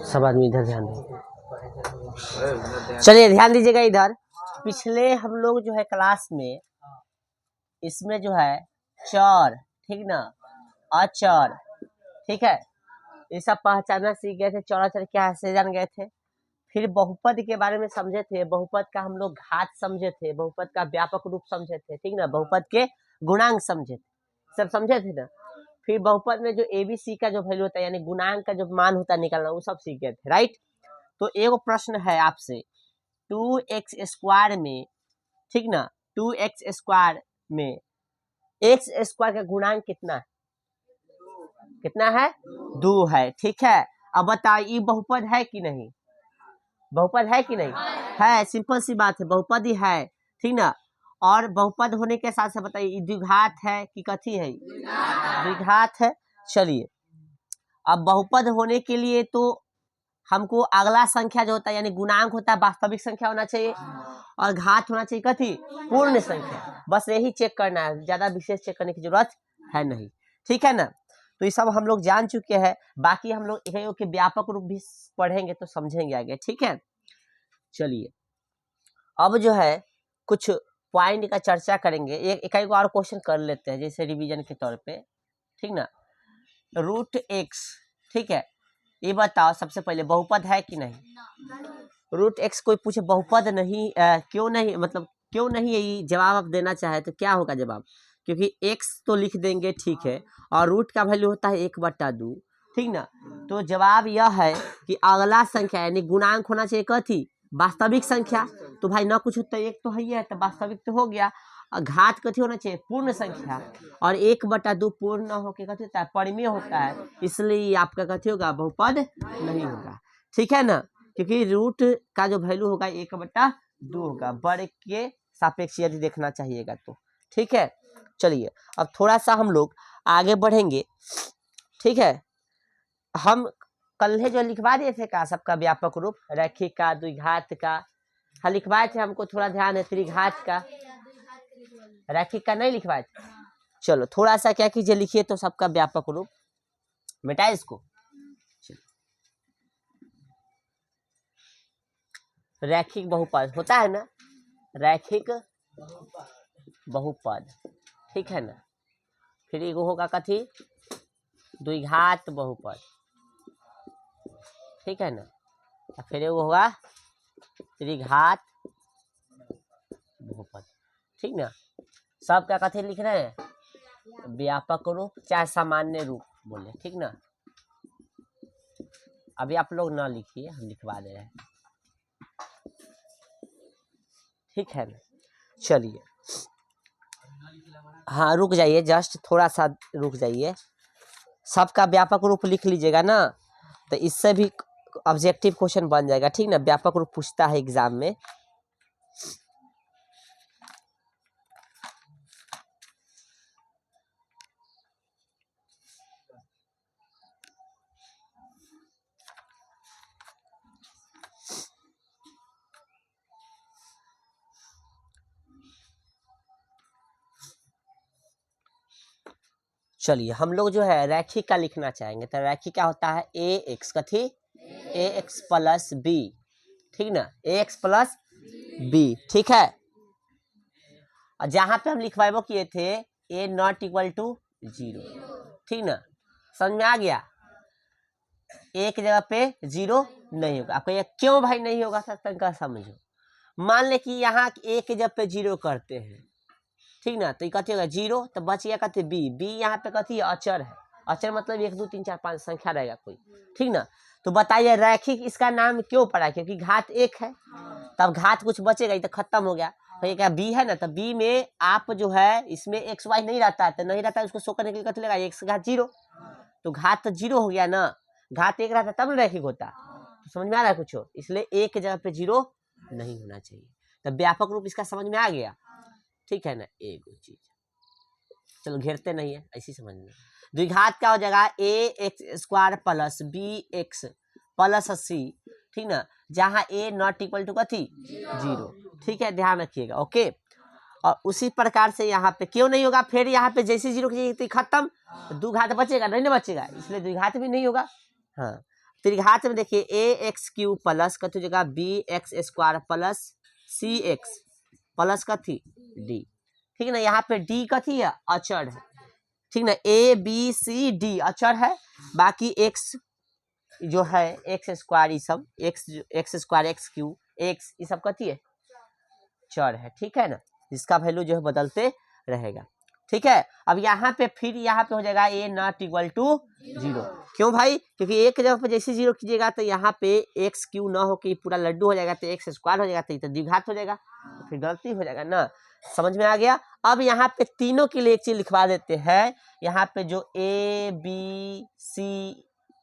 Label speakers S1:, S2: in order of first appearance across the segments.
S1: सब आदमी इधर ध्यान दीजिए। चलिए ध्यान दीजिएगा इधर। पिछले हम लोग जो है क्लास में इसमें जो है चर, ठीक ना, अचर, ठीक है, ये सब पहचानना सीख गए थे। चर अचर क्या है जान गए थे। फिर बहुपद के बारे में समझे थे। बहुपद का हम लोग घात समझे थे, बहुपद का व्यापक रूप समझे थे, ठीक ना, बहुपद के गुणांक समझे थे, सब समझे थे ना। फिर बहुपद में जो एबीसी का जो वैल्यू होता है यानी गुणांक का जो मान होता है निकालना, वो सब सीख गए थे, राइट। तो एक प्रश्न है आपसे, 2x² में, ठीक ना, 2x² में x² का गुणांक कितना है? कितना है? 2 है, ठीक है। अब बताओ ये बहुपद है कि नहीं? बहुपद है कि नहीं? है, सिंपल सी बात है, बहुपद ही है, ठीक ना। और बहुपद होने के साथ साथ बताइए द्विघात है कि कथी है? द्विघात है। चलिए अब बहुपद होने के लिए तो हमको अगला संख्या जो होता है यानी गुणांक होता है वास्तविक संख्या होना चाहिए और घात होना चाहिए कथी? पूर्ण संख्या। बस यही चेक करना है, ज्यादा विशेष चेक करने की जरूरत है नहीं, ठीक है ना। तो ये सब हम लोग जान चुके हैं। बाकी हम लोग इकाइयों के व्यापक रूप भी पढ़ेंगे तो समझेंगे आगे, ठीक है। चलिए अब जो है कुछ पॉइंट का चर्चा करेंगे। एक इकाई को और क्वेश्चन कर लेते हैं जैसे रिवीजन के तौर पे, ठीक ना। √x, ठीक है, ये बताओ सबसे पहले बहुपद है कि नहीं? √x कोई पूछे बहुपद नहीं, क्यों नहीं, मतलब क्यों नहीं, यही जवाब आप देना चाहे तो क्या होगा जवाब? क्योंकि x तो लिख देंगे, ठीक है, और रूट का वैल्यू होता है 1/2, ठीक ना। तो जवाब यह है कि अगला संख्या यानी गुणांक होना चाहिए कथी? वास्तविक संख्या। तो भाई ना कुछ होता है, एक तो है ही है तो वास्तविक तो हो गया। घात कथी होना चाहिए? पूर्ण संख्या। और 1/2 पूर्ण न होके कथी होता है? परिमेय होता है, इसलिए आपका कथी होगा? बहुपद नहीं होगा, ठीक है ना। क्योंकि रूट का जो वैल्यू होगा 1/2 होगा, वर्ग के सापेक्ष यदि देखना चाहिएगा तो, ठीक है। चलिए अब थोड़ा सा हम लोग आगे बढ़ेंगे, ठीक है। हम कल जो लिखवा दिए थे का सबका व्यापक रूप, रैखिक का, द्विघात का, हाँ लिखवाए थे, हमको थोड़ा ध्यान है। त्रिघात का, रैखिक का नहीं लिखवाए थे। चलो थोड़ा सा क्या कीजिए, लिखिए तो सबका व्यापक रूप, मिटाए इसको। रैखिक बहुपद होता है ना, रैखिक बहुपद, ठीक है ना। फिर एगो होगा कथी? द्विघात बहुपद, ठीक है ना। फिर एगो होगा त्रिघात बहुपद, ठीक ना। सबका कथी लिख रहे हैं? व्यापक रूप चाहे सामान्य रूप बोले, ठीक ना। अभी आप लोग ना लिखिए, हम लिखवा दे रहे हैं, ठीक है ना। चलिए हाँ रुक जाइए, जस्ट थोड़ा सा रुक जाइए। सबका व्यापक रूप लिख लीजिएगा ना, तो इससे भी ऑब्जेक्टिव क्वेश्चन बन जाएगा, ठीक ना। व्यापक रूप पूछता है एग्जाम में। चलिए हम लोग जो है रैखिक का लिखना चाहेंगे, तो रैखिक क्या होता है? ax कथी? ax + b, ठीक ना, ax + b, ठीक है। और जहां पे हम लिखवाएबो किए थे a ≠ 0, ठीक ना। समझ में आ गया? एक जगह पे 0 नहीं होगा। आपको ये क्यों भाई नहीं होगा सर, तनका समझो। मान ले कि यहाँ a के जगह पे 0 करते हैं, ठीक ना, तो ये कथी होगा? 0, तो बच गया कथी? b यहाँ पे कथी? अचर है। अचर मतलब 1 2 3 4 5 संख्या रहेगा कोई, ठीक ना। तो बताइए रैखिक इसका नाम क्यों पड़ा? क्योंकि घात 1 है, तब घात कुछ बचेगा, ये तो खत्म हो गया। तो ये क्या b है ना, तो b में आप जो है इसमें x y नहीं रहता है, तो नहीं रहता है, उसको शो करने के लिए कथी लगा? x घात 0, तो घात तो 0 हो गया ना। घात 1 रहता तब रैखिक होता। तो समझ में आ रहा है कुछ? इसलिए एक जगह पे 0 नहीं होना चाहिए। तो व्यापक रूप इसका समझ में आ गया, ठीक है ना। एक चीज चलो घेरते नहीं है, ऐसी समझना। द्विघात क्या हो जाएगा? ax² + bx + c, ठीक ना, जहां a ≠ कथी? 0, ठीक है, ध्यान रखिएगा, ओके। और उसी प्रकार से यहाँ पे क्यों नहीं होगा, फिर यहाँ पे जैसे 0 की जगह खत्म, द्विघात बचेगा नहीं ना बचेगा, इसलिए द्विघात भी नहीं होगा। हाँ, त्रिघात में देखिए ax³ प्लस कथी जगह bx² प्लस cx प्लस कथी d, ठीक है ना। यहाँ पे d कथी है, अचर है, ठीक ना। a b c d अचर है, बाकी x जो है x², ये सब x² x³ x ये सब कथी है, चर है, ठीक है ना। इसका वैल्यू जो है बदलते रहेगा, ठीक है। अब यहाँ पे फिर यहाँ पे हो जाएगा a नॉट इक्वल टू 0, क्यों भाई, क्योंकि एक जगह पे जैसे 0 कीजिएगा तो यहाँ पे x³ ना हो कि पूरा लड्डू हो जाएगा, तो x² हो जाएगा, तो द्विघात हो जाएगा, तो फिर गलती हो जाएगा ना। समझ में आ गया। अब यहाँ पे तीनों के लिए एक चीज लिखवा देते हैं, यहाँ पे जो a b c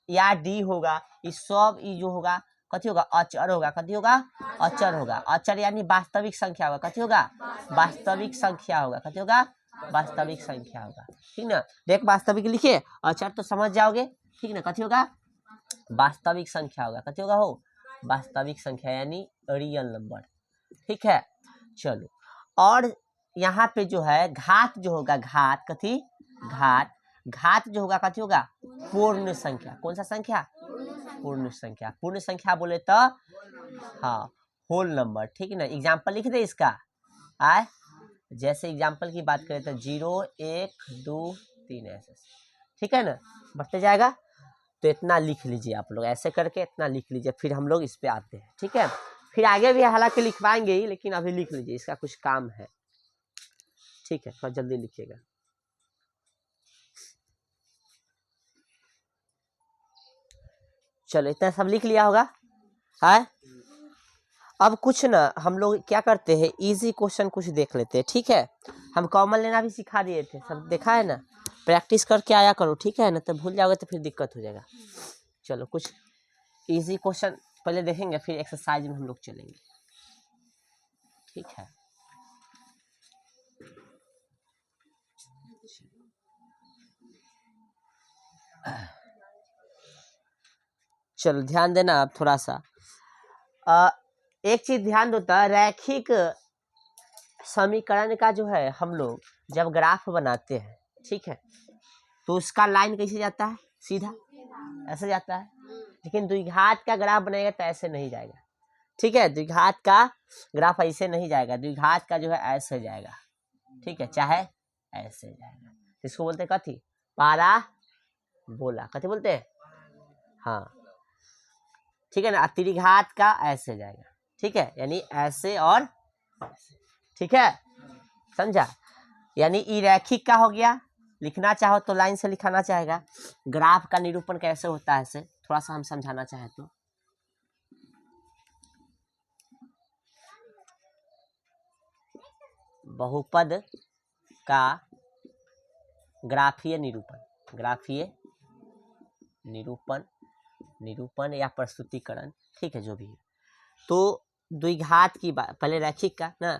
S1: या d होगा, ये सब ये जो होगा कथी होगा, अचर होगा, कथी होगा, अचर होगा। अचर यानी वास्तविक संख्या होगा, कथी होगा, वास्तविक संख्या होगा, कथी होगा, वास्तविक संख्या होगा, ठीक ना। देख वास्तविक लिखे, अचर तो समझ जाओगे, ठीक ना। कथी होगा, वास्तविक संख्या होगा, कथी होगा हो, वास्तविक संख्या यानी रियल नंबर, ठीक है। चलो, और यहाँ पे जो है घात जो होगा, घात कथी, घात, घात जो होगा कथी होगा, पूर्ण संख्या। कौन सा संख्या, पूर्ण संख्या। पूर्ण संख्या बोले तो हाँ होल नंबर, ठीक है ना। एग्जाम्पल लिख दे इसका, आए जैसे एग्जाम्पल की बात करें तो 0 1 2 3 ऐसे, ठीक है ना, बढ़ते जाएगा। तो इतना लिख लीजिए आप लोग, ऐसे करके इतना लिख लीजिए, फिर हम लोग इस पे आते हैं, ठीक है। फिर आगे भी हालांकि लिखवाएंगे ही, लेकिन अभी लिख लीजिए, इसका कुछ काम है, ठीक है, थोड़ा जल्दी लिखिएगा। चलो इतना सब लिख लिया होगा, है। अब कुछ ना हम लोग क्या करते हैं, इजी क्वेश्चन कुछ देख लेते हैं, ठीक है। हम कॉमन लेना भी सिखा दिए थे, सब देखा है ना, प्रैक्टिस करके आया करो, ठीक है ना, तो भूल जाओगे तो फिर दिक्कत हो जाएगा। चलो कुछ इजी क्वेश्चन पहले देखेंगे, फिर एक्सरसाइज में हम लोग चलेंगे, ठीक है। चलो ध्यान देना आप थोड़ा सा, एक चीज ध्यान देता है, रैखिक समीकरण का जो है हम लोग जब ग्राफ बनाते हैं, ठीक है, तो उसका लाइन कैसे जाता है, सीधा ऐसे जाता है, लेकिन द्विघात का ग्राफ बनेगा तो ऐसे नहीं जाएगा, ठीक है। द्विघात का ग्राफ ऐसे नहीं जाएगा, द्विघात का जो है ऐसे जाएगा, ठीक है, चाहे ऐसे जाएगा। इसको बोलते हैं कथी, पारा बोला, कथी बोलते हैं, हाँ, ठीक है ना। त्रिघात का ऐसे जाएगा, ठीक है, यानी ऐसे और ऐसे, ठीक है, समझा। यानी ई रैखिक का हो गया, लिखना चाहो तो लाइन से लिखाना चाहेगा। ग्राफ का निरूपण कैसे होता है, ऐसे थोड़ा सा हम समझाना चाहे तो, बहुपद का ग्राफीय निरूपण, ग्राफीय निरूपण, निरूपण या प्रस्तुतिकरण, ठीक है, जो भी है। तो द्विघात की बात, पहले रैखिक का ना,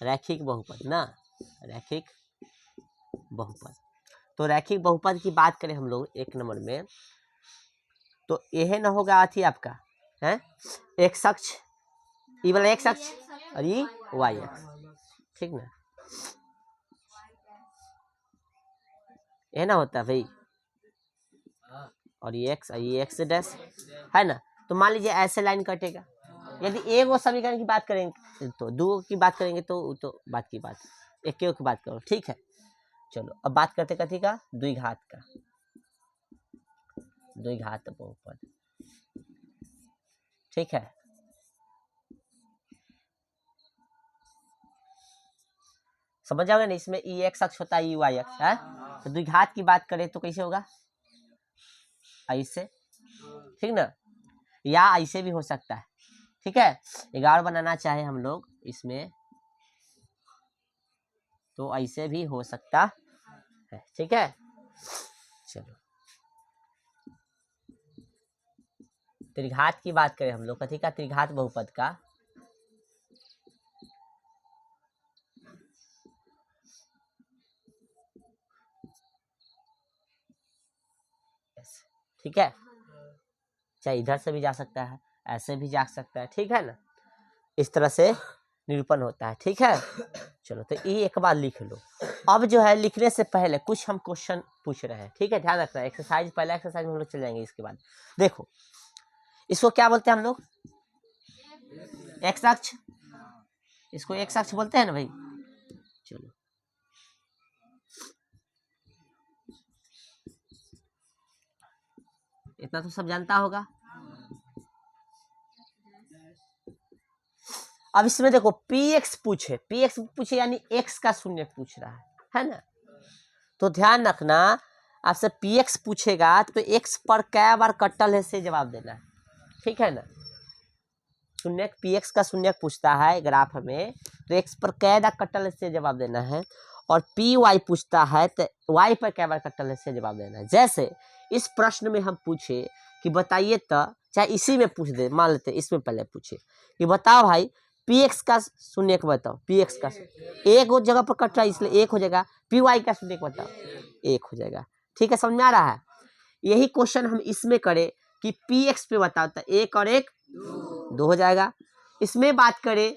S1: रैखिक बहुपद ना, रैखिक बहुपद। तो रैखिक बहुपद की बात करें हम लोग एक नंबर में, तो यह ना होगा अथी आपका है एक्स अक्ष, ये वाला एक्स अक्ष और ये वाई अक्ष, ठीक ना, ये ना होता है भाई, और ये एक्स डैश है ना। तो मान लीजिए ऐसे लाइन कटेगा, यदि एक वो समीकरण की बात करेंगे तो दो की बात करेंगे तो बात की बात, एक की बात करो, ठीक है। चलो अब बात करते कथी का, द्विघात का, द्विघात बहुपद, ठीक है। समझ जाओगे ना, इसमें ई एक्स अक्ष होता है, ई वाई अक्ष है। तो द्विघात की बात करें तो कैसे होगा, ऐसे, ठीक ना, या ऐसे भी हो सकता है, ठीक है। 11 बनाना चाहे हम लोग इसमें तो ऐसे भी हो सकता है, ठीक है। चलो त्रिघात की बात करें हम लोग, कथी का, त्रिघात बहुपद का, ठीक है, चाहे इधर से भी जा सकता है, ऐसे भी जा सकता है, ठीक है ना। इस तरह से निरूपण होता है। ठीक है, चलो तो ये एक बार लिख लो। अब जो है लिखने से पहले कुछ हम क्वेश्चन पूछ रहे हैं। ठीक है, ध्यान रखना। एक्सरसाइज, पहला एक्सरसाइज में हम लोग चले जाएंगे। इसके बाद देखो, इसको क्या बोलते हैं हम लोग? एक्स अक्ष। इसको एक्स अक्ष बोलते हैं ना भाई। चलो इतना तो सब जानता होगा। अब इसमें देखो पी एक्स पूछे यानी एक्स का शून्य पूछ रहा है ना। तो ध्यान रखना, आपसे पी एक्स पूछेगा तो एक्स पर क्या बार कटल है से जवाब देना है। ठीक है ना, शून्य पी एक्स का शून्य पूछता है ग्राफ में, तो एक्स पर क्या बार कटल है से जवाब देना है। और पी वाई पूछता है तो वाई पर क्या बार कटल है से जवाब देना है। जैसे इस प्रश्न में हम पूछे कि बताइए तो, चाहे इसी में पूछ दे, मान लेते इसमें पहले पूछे कि बताओ भाई पी एक्स का शून्य बताओ। पी एक्स का एक हो जगह पर कट रहा है इसलिए एक हो जाएगा। पी वाई का शून्य बताओ, एक हो जाएगा। ठीक है, समझ में आ रहा है? यही क्वेश्चन हम इसमें करें कि पी एक्स पे बताओ तो एक और एक दो हो जाएगा। इसमें बात करें,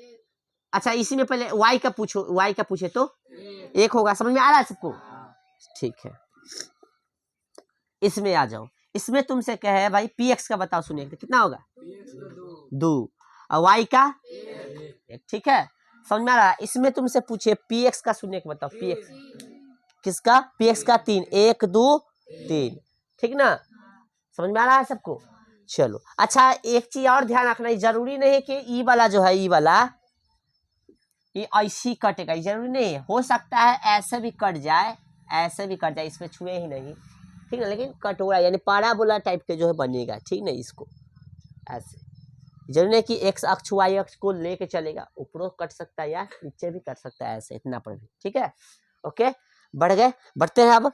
S1: अच्छा इसी में पहले वाई का पूछे तो एक होगा। समझ में आ रहा है सबको? ठीक है, इसमें आ जाओ। इसमें तुमसे कहे भाई पी एक्स का बताओ शून्य तो कितना होगा? 2 और वाई का 1। ठीक है, समझ में आ रहा है? इसमें तुमसे पूछे पी एक्स का शून्य बताओ। पी एक्स किसका? पी एक्स का 3, 1 2 3। ठीक ना, समझ में आ रहा है सबको? चलो अच्छा, एक चीज और ध्यान रखना, जरूरी नहीं कि ई वाला जो है, ई वाला ये ऐसी कटेगा, जरूरी नहीं है। हो सकता है ऐसे भी कट जाए, ऐसे भी कट जाए, इसमें छुए ही नहीं। ठीक है, लेकिन कटोरा यानी पाराबोला टाइप के जो है बनेगा। ठीक ना, इसको ऐसे जरूरी नहीं कि एक्स अक्ष वाई अक्ष को लेके चलेगा, ऊपरों कट सकता है या नीचे भी कट सकता है, ऐसे इतना पर भी। ठीक है, ओके, बढ़ते हैं। अब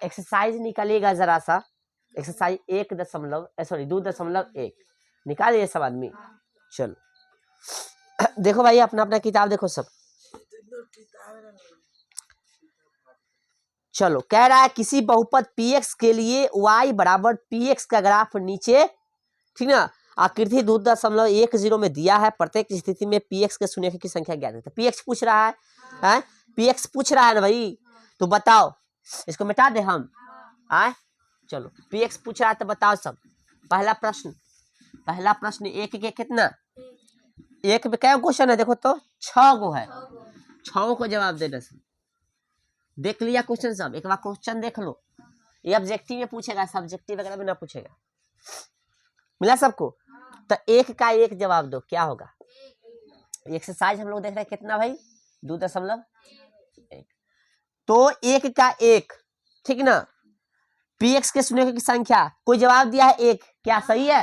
S1: एक्सरसाइज निकालिएगा जरा सा। एक्सरसाइज 2.1 निकालिए सब आदमी। चलो देखो भाई, अपना अपना किताब देखो सब। चलो, कह रहा है किसी बहुपद px के लिए y बराबर px का ग्राफ नीचे, ठीक ना, आकृति 2.10 में दिया है। प्रत्येक स्थिति में px के शून्य की संख्या ज्ञात है। px पूछ रहा है, px पूछ रहा है ना भाई, तो बताओ इसको मिटा दे हम। चलो px पूछ रहा है तो बताओ सब। पहला प्रश्न एक के कितना? एक में क्या क्वेश्चन है देखो तो 6 गो है, 6 को जवाब देना सब। देख लिया क्वेश्चन सब? एक बार क्वेश्चन देख लो। ये ऑब्जेक्टिव में पूछेगा, सब्जेक्टिव वगैरह में ना पूछेगा। मिला सबको? तो एक का एक जवाब दो, क्या होगा? एक्सरसाइज हम लोग देख रहे हैं कितना भाई? 2.1। तो एक का एक, ठीक ना, px के शून्य की संख्या कोई जवाब दिया है एक, क्या सही है?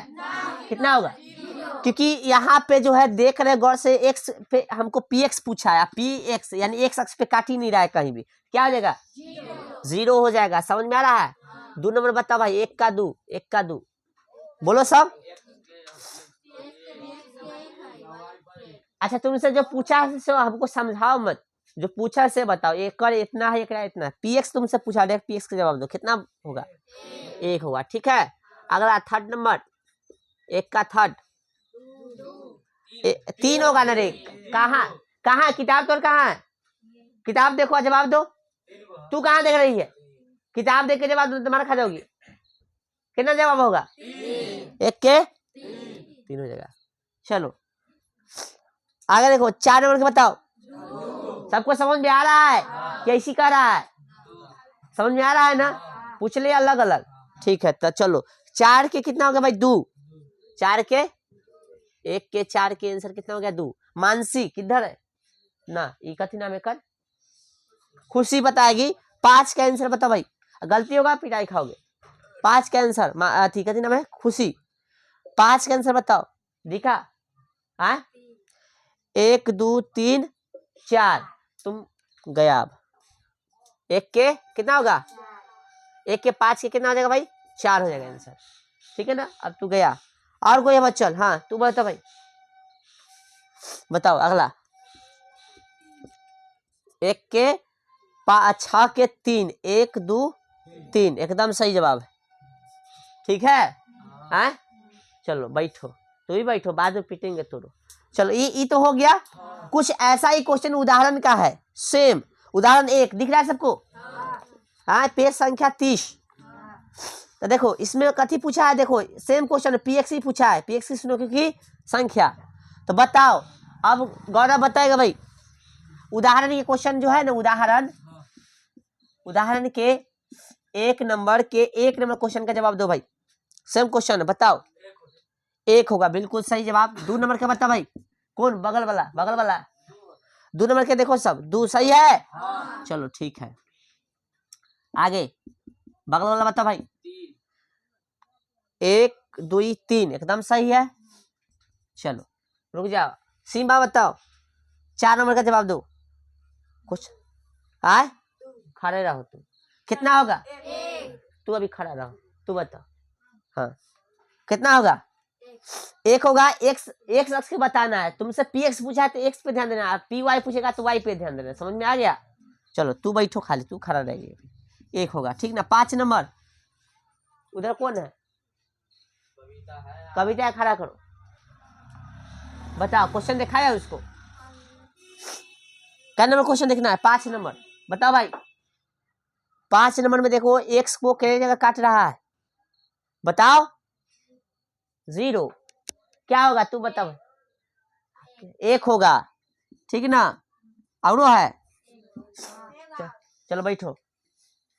S1: कितना होगा? क्योंकि यहाँ पे जो है देख रहे गौर से, एक्स पे हमको px पूछा है, px यानी एक्स अक्ष पे काट ही नहीं रहा है कहीं भी, क्या हो जाएगा? 0 हो जाएगा। समझ में आ रहा है? 2 नंबर बताओ भाई, 1 का 2 बोलो सब। अच्छा, तुमसे जो पूछा है सो हमको समझाओ मत, जो पूछा से बताओ। एक कर इतना है, एक इतना। px तुमसे पूछा, डायरेक्ट px का जवाब दो, कितना होगा? 1 होगा। ठीक है, अगला थर्ड नंबर, 1 का थर्ड 3 होगा ना रे? कहाँ किताब तोड़ कहाँ है? किताब देखो, जवाब दो। तू कहाँ देख रही है? किताब देख के जवाब दो, तुम्हारा खा जाओगी। कितना जवाब होगा? 1 के 3 हो जाएगा। चलो आगे देखो, 4 नंबर के बताओ। सबको समझ में आ रहा है? कैसी कर रहा है? समझ में आ रहा है ना? पूछ ले अलग अलग। ठीक है, तो चलो 4 के कितना हो गया भाई? 2। 4 के 1 के 4 के आंसर कितना हो गया? 2। मानसी किधर है ना? ई कथी नाम है कर? खुशी बताएगी। 5 का आंसर बताओ भाई, गलती होगा पिटाई खाओगे। 5 का आंसर ठीक है, नाम है खुशी। 5 का आंसर बताओ, दिखा? 1 2 3 4, तुम गया। अब 1 के कितना होगा? 1 के 5 के कितना हो जाएगा भाई? 4 हो जाएगा आंसर। ठीक है ना, अब तू गया। और कोई है चल? हाँ तू बता भाई, बताओ अगला। 1 के 6 के 3, 1 2 3, एकदम सही जवाब है। ठीक है, चलो बैठो, तू ही बैठो, बाद में पीटेंगे तो। चलो ये तो हो गया। कुछ ऐसा ही क्वेश्चन उदाहरण का है, सेम उदाहरण 1 दिख रहा है सबको? हाँ, पेज संख्या 30। तो देखो इसमें कथी पूछा है, देखो सेम क्वेश्चन पीएक्सी पूछा है, पीएक्सी सुनोकी की संख्या। तो बताओ, अब गौरव बताएगा भाई उदाहरण के क्वेश्चन जो है ना, उदाहरण के एक नंबर क्वेश्चन का जवाब दो भाई। सेम क्वेश्चन है, बताओ। 1 होगा, बिल्कुल सही जवाब। 2 नंबर का बताओ भाई, कौन? बगल वाला 2 नंबर के देखो सब 2 सही है। चलो ठीक है, आगे बगल वाला बताओ भाई। 1 2 3 एकदम सही है। चलो रुक जाओ, सिम्बा बताओ 4 नंबर का जवाब दो। कुछ आए, खड़े रहो तुम। कितना होगा? तू अभी खड़ा रहो, तू बताओ। हाँ, कितना होगा? 1 होगा। एक्स अक्ष के बताना है, तुमसे पी एक्स पूछा है तो एक्स पे ध्यान देना है, पी वाई पूछेगा तो वाई पे ध्यान देना। समझ में आ गया? चलो तू बैठो, खाली तू खड़ा रहेगी। 1 होगा, ठीक ना। 5 नंबर उधर कौन है? कविता है, खड़ा करो, बताओ क्वेश्चन दिखाया है उसको। क्या नंबर क्वेश्चन देखना है? 5 नंबर बताओ भाई। 5 नंबर में देखो एक्स को कितनी जगह काट रहा है, बताओ। 0 क्या होगा तू बताओ। 1 होगा, ठीक ना। और है, चलो बैठो।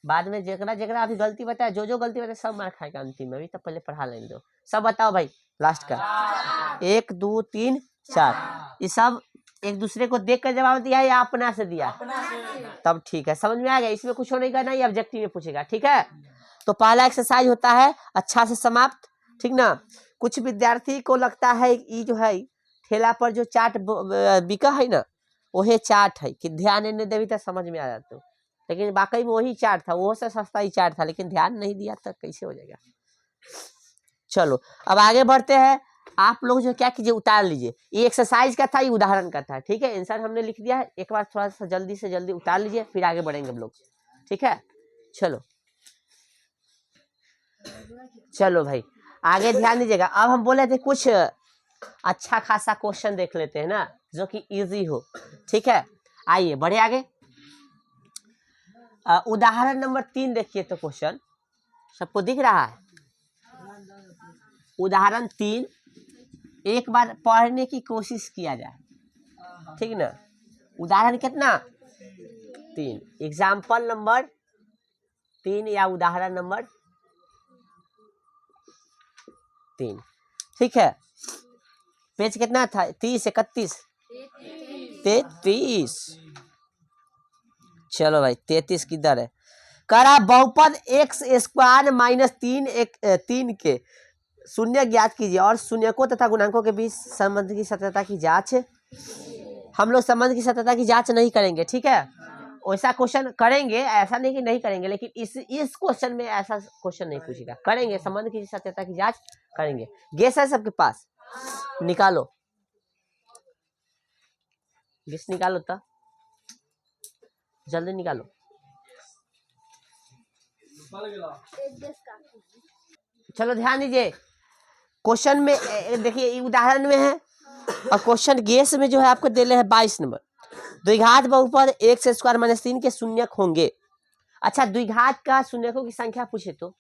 S1: बाद में जेकरा अभी गलती बताया, जो गलती बताया सब मार खाएगा अंतिम में। अभी तो पहले पढ़ा लेने दो। सब बताओ भाई लास्ट का। 1 2 3 4 ये सब एक दूसरे को देख कर जवाब दिया या अपना से दिया? तब ठीक है, समझ में आ गया। इसमें कुछ होने का नहीं, ऑब्जेक्टिव में पूछेगा, ठीक है। तो पहला एक्सरसाइज होता है अच्छा से समाप्त, ठीक ना। कुछ विद्यार्थी को लगता है ये जो है ठेला पर जो चाट बिका है ना, वही चाट है कि ध्यान नहीं देवी तो समझ में आ जाता, लेकिन वाकई में वही चाट था, वो से सस्ता ही चाट था, लेकिन ध्यान नहीं दिया तो कैसे हो जाएगा। चलो अब आगे बढ़ते हैं। आप लोग जो क्या कीजिए, उतार लीजिए। ये एक्सरसाइज का था, ये उदाहरण का था, ठीक है। आंसर हमने लिख दिया है, एक बार थोड़ा सा जल्दी से जल्दी उतार लीजिए, फिर आगे बढ़ेंगे हम लोग, ठीक है। चलो भाई आगे ध्यान दीजिएगा। अब हम बोले थे कुछ अच्छा खासा क्वेश्चन देख लेते हैं ना, जो कि इजी हो, ठीक है। आइए बढ़े आगे। उदाहरण नंबर 3 देखिए तो क्वेश्चन सबको दिख रहा है। उदाहरण 3 एक बार पढ़ने की कोशिश किया जाए, ठीक ना। उदाहरण कितना? 3, एग्जाम्पल नंबर 3 या उदाहरण नंबर 3, ठीक है। पेज कितना था? 30 31 33। चलो भाई 33 किधर है? करा बहुपद एक्स स्क्वायर माइनस 3 के शून्य ज्ञात कीजिए और शून्यकों तथा गुणांकों के बीच संबंध की सत्यता की जांच। हम लोग संबंध की सत्यता की जांच नहीं करेंगे, ठीक है। वैसा क्वेश्चन करेंगे, ऐसा नहीं कि नहीं करेंगे, लेकिन इस क्वेश्चन में ऐसा क्वेश्चन नहीं पूछेगा। करेंगे, संबंध की सत्यता की जांच करेंगे। गेस है सबके पास? निकालो, गेस निकालो तो जल्दी निकालो। चलो ध्यान दीजिए, क्वेश्चन में देखिए उदाहरण में है, और क्वेश्चन गेस में जो है आपको दे रहे हैं 22 नंबर। द्विघात बहुपद एक्स स्क्वायर माइनस 3 के शून्यक होंगे। अच्छा, द्विघात का शून्यकों की संख्या पूछे तो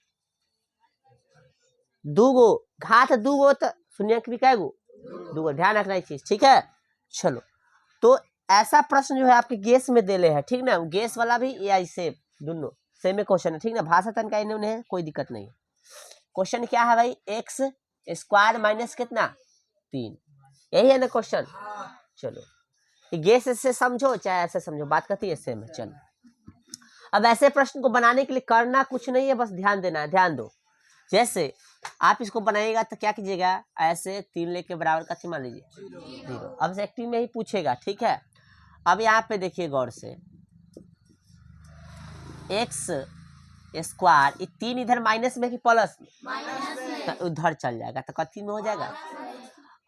S1: 2 गो, घात 2 गो तो शून्यक भी कै गो? 2 गो। ध्यान रखना चीज, ठीक है। चलो तो ऐसा प्रश्न जो है आपके गेस में दे रहे हैं, ठीक ना। गेस वाला भी या इसे दोनों सेम क्वेश्चन है, ठीक ना। भाषा तन का इन्होंने कोई दिक्कत नहीं। क्वेश्चन क्या है भाई? एक्स स्क्वायर माइनस कितना? 3, यही है ना क्वेश्चन। चलो गेस से समझो चाहे ऐसे समझो, बात करती है सेम है। चलो अब ऐसे प्रश्न को बनाने के लिए करना कुछ नहीं है, बस ध्यान देना है। ध्यान दो, जैसे आप इसको बनाइएगा तो क्या कीजिएगा, ऐसे 3 लेके बराबर का मान लीजिए 0। अब एक्टिव में ही पूछेगा, ठीक है। अब यहाँ पे देखिए गौर से, एक्स स्क्वायर, ये 3 इधर माइनस में कि प्लस में? तो उधर चल जाएगा तो कथी में हो जाएगा,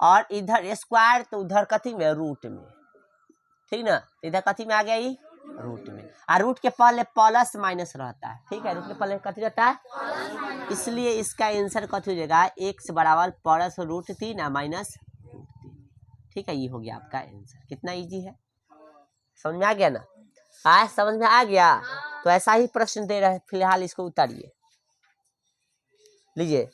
S1: और इधर स्क्वायर तो उधर कथी में? रूट में, ठीक ना। इधर कथी में आ गया, ये रूट में। और रूट के पहले प्लस माइनस रहता है, ठीक है। रूट के पहले कथी रहता है, इसलिए इसका आंसर कथी हो जाएगा, एक्स बराबर प्लस रूट 3 माइनस रूट 3, ठीक है, ये हो गया आपका आंसर। कितना इजी है, समझ में आ गया ना? आज समझ में आ गया? तो ऐसा ही प्रश्न दे रहे हैं, फिलहाल इसको उतारिए। लीजिए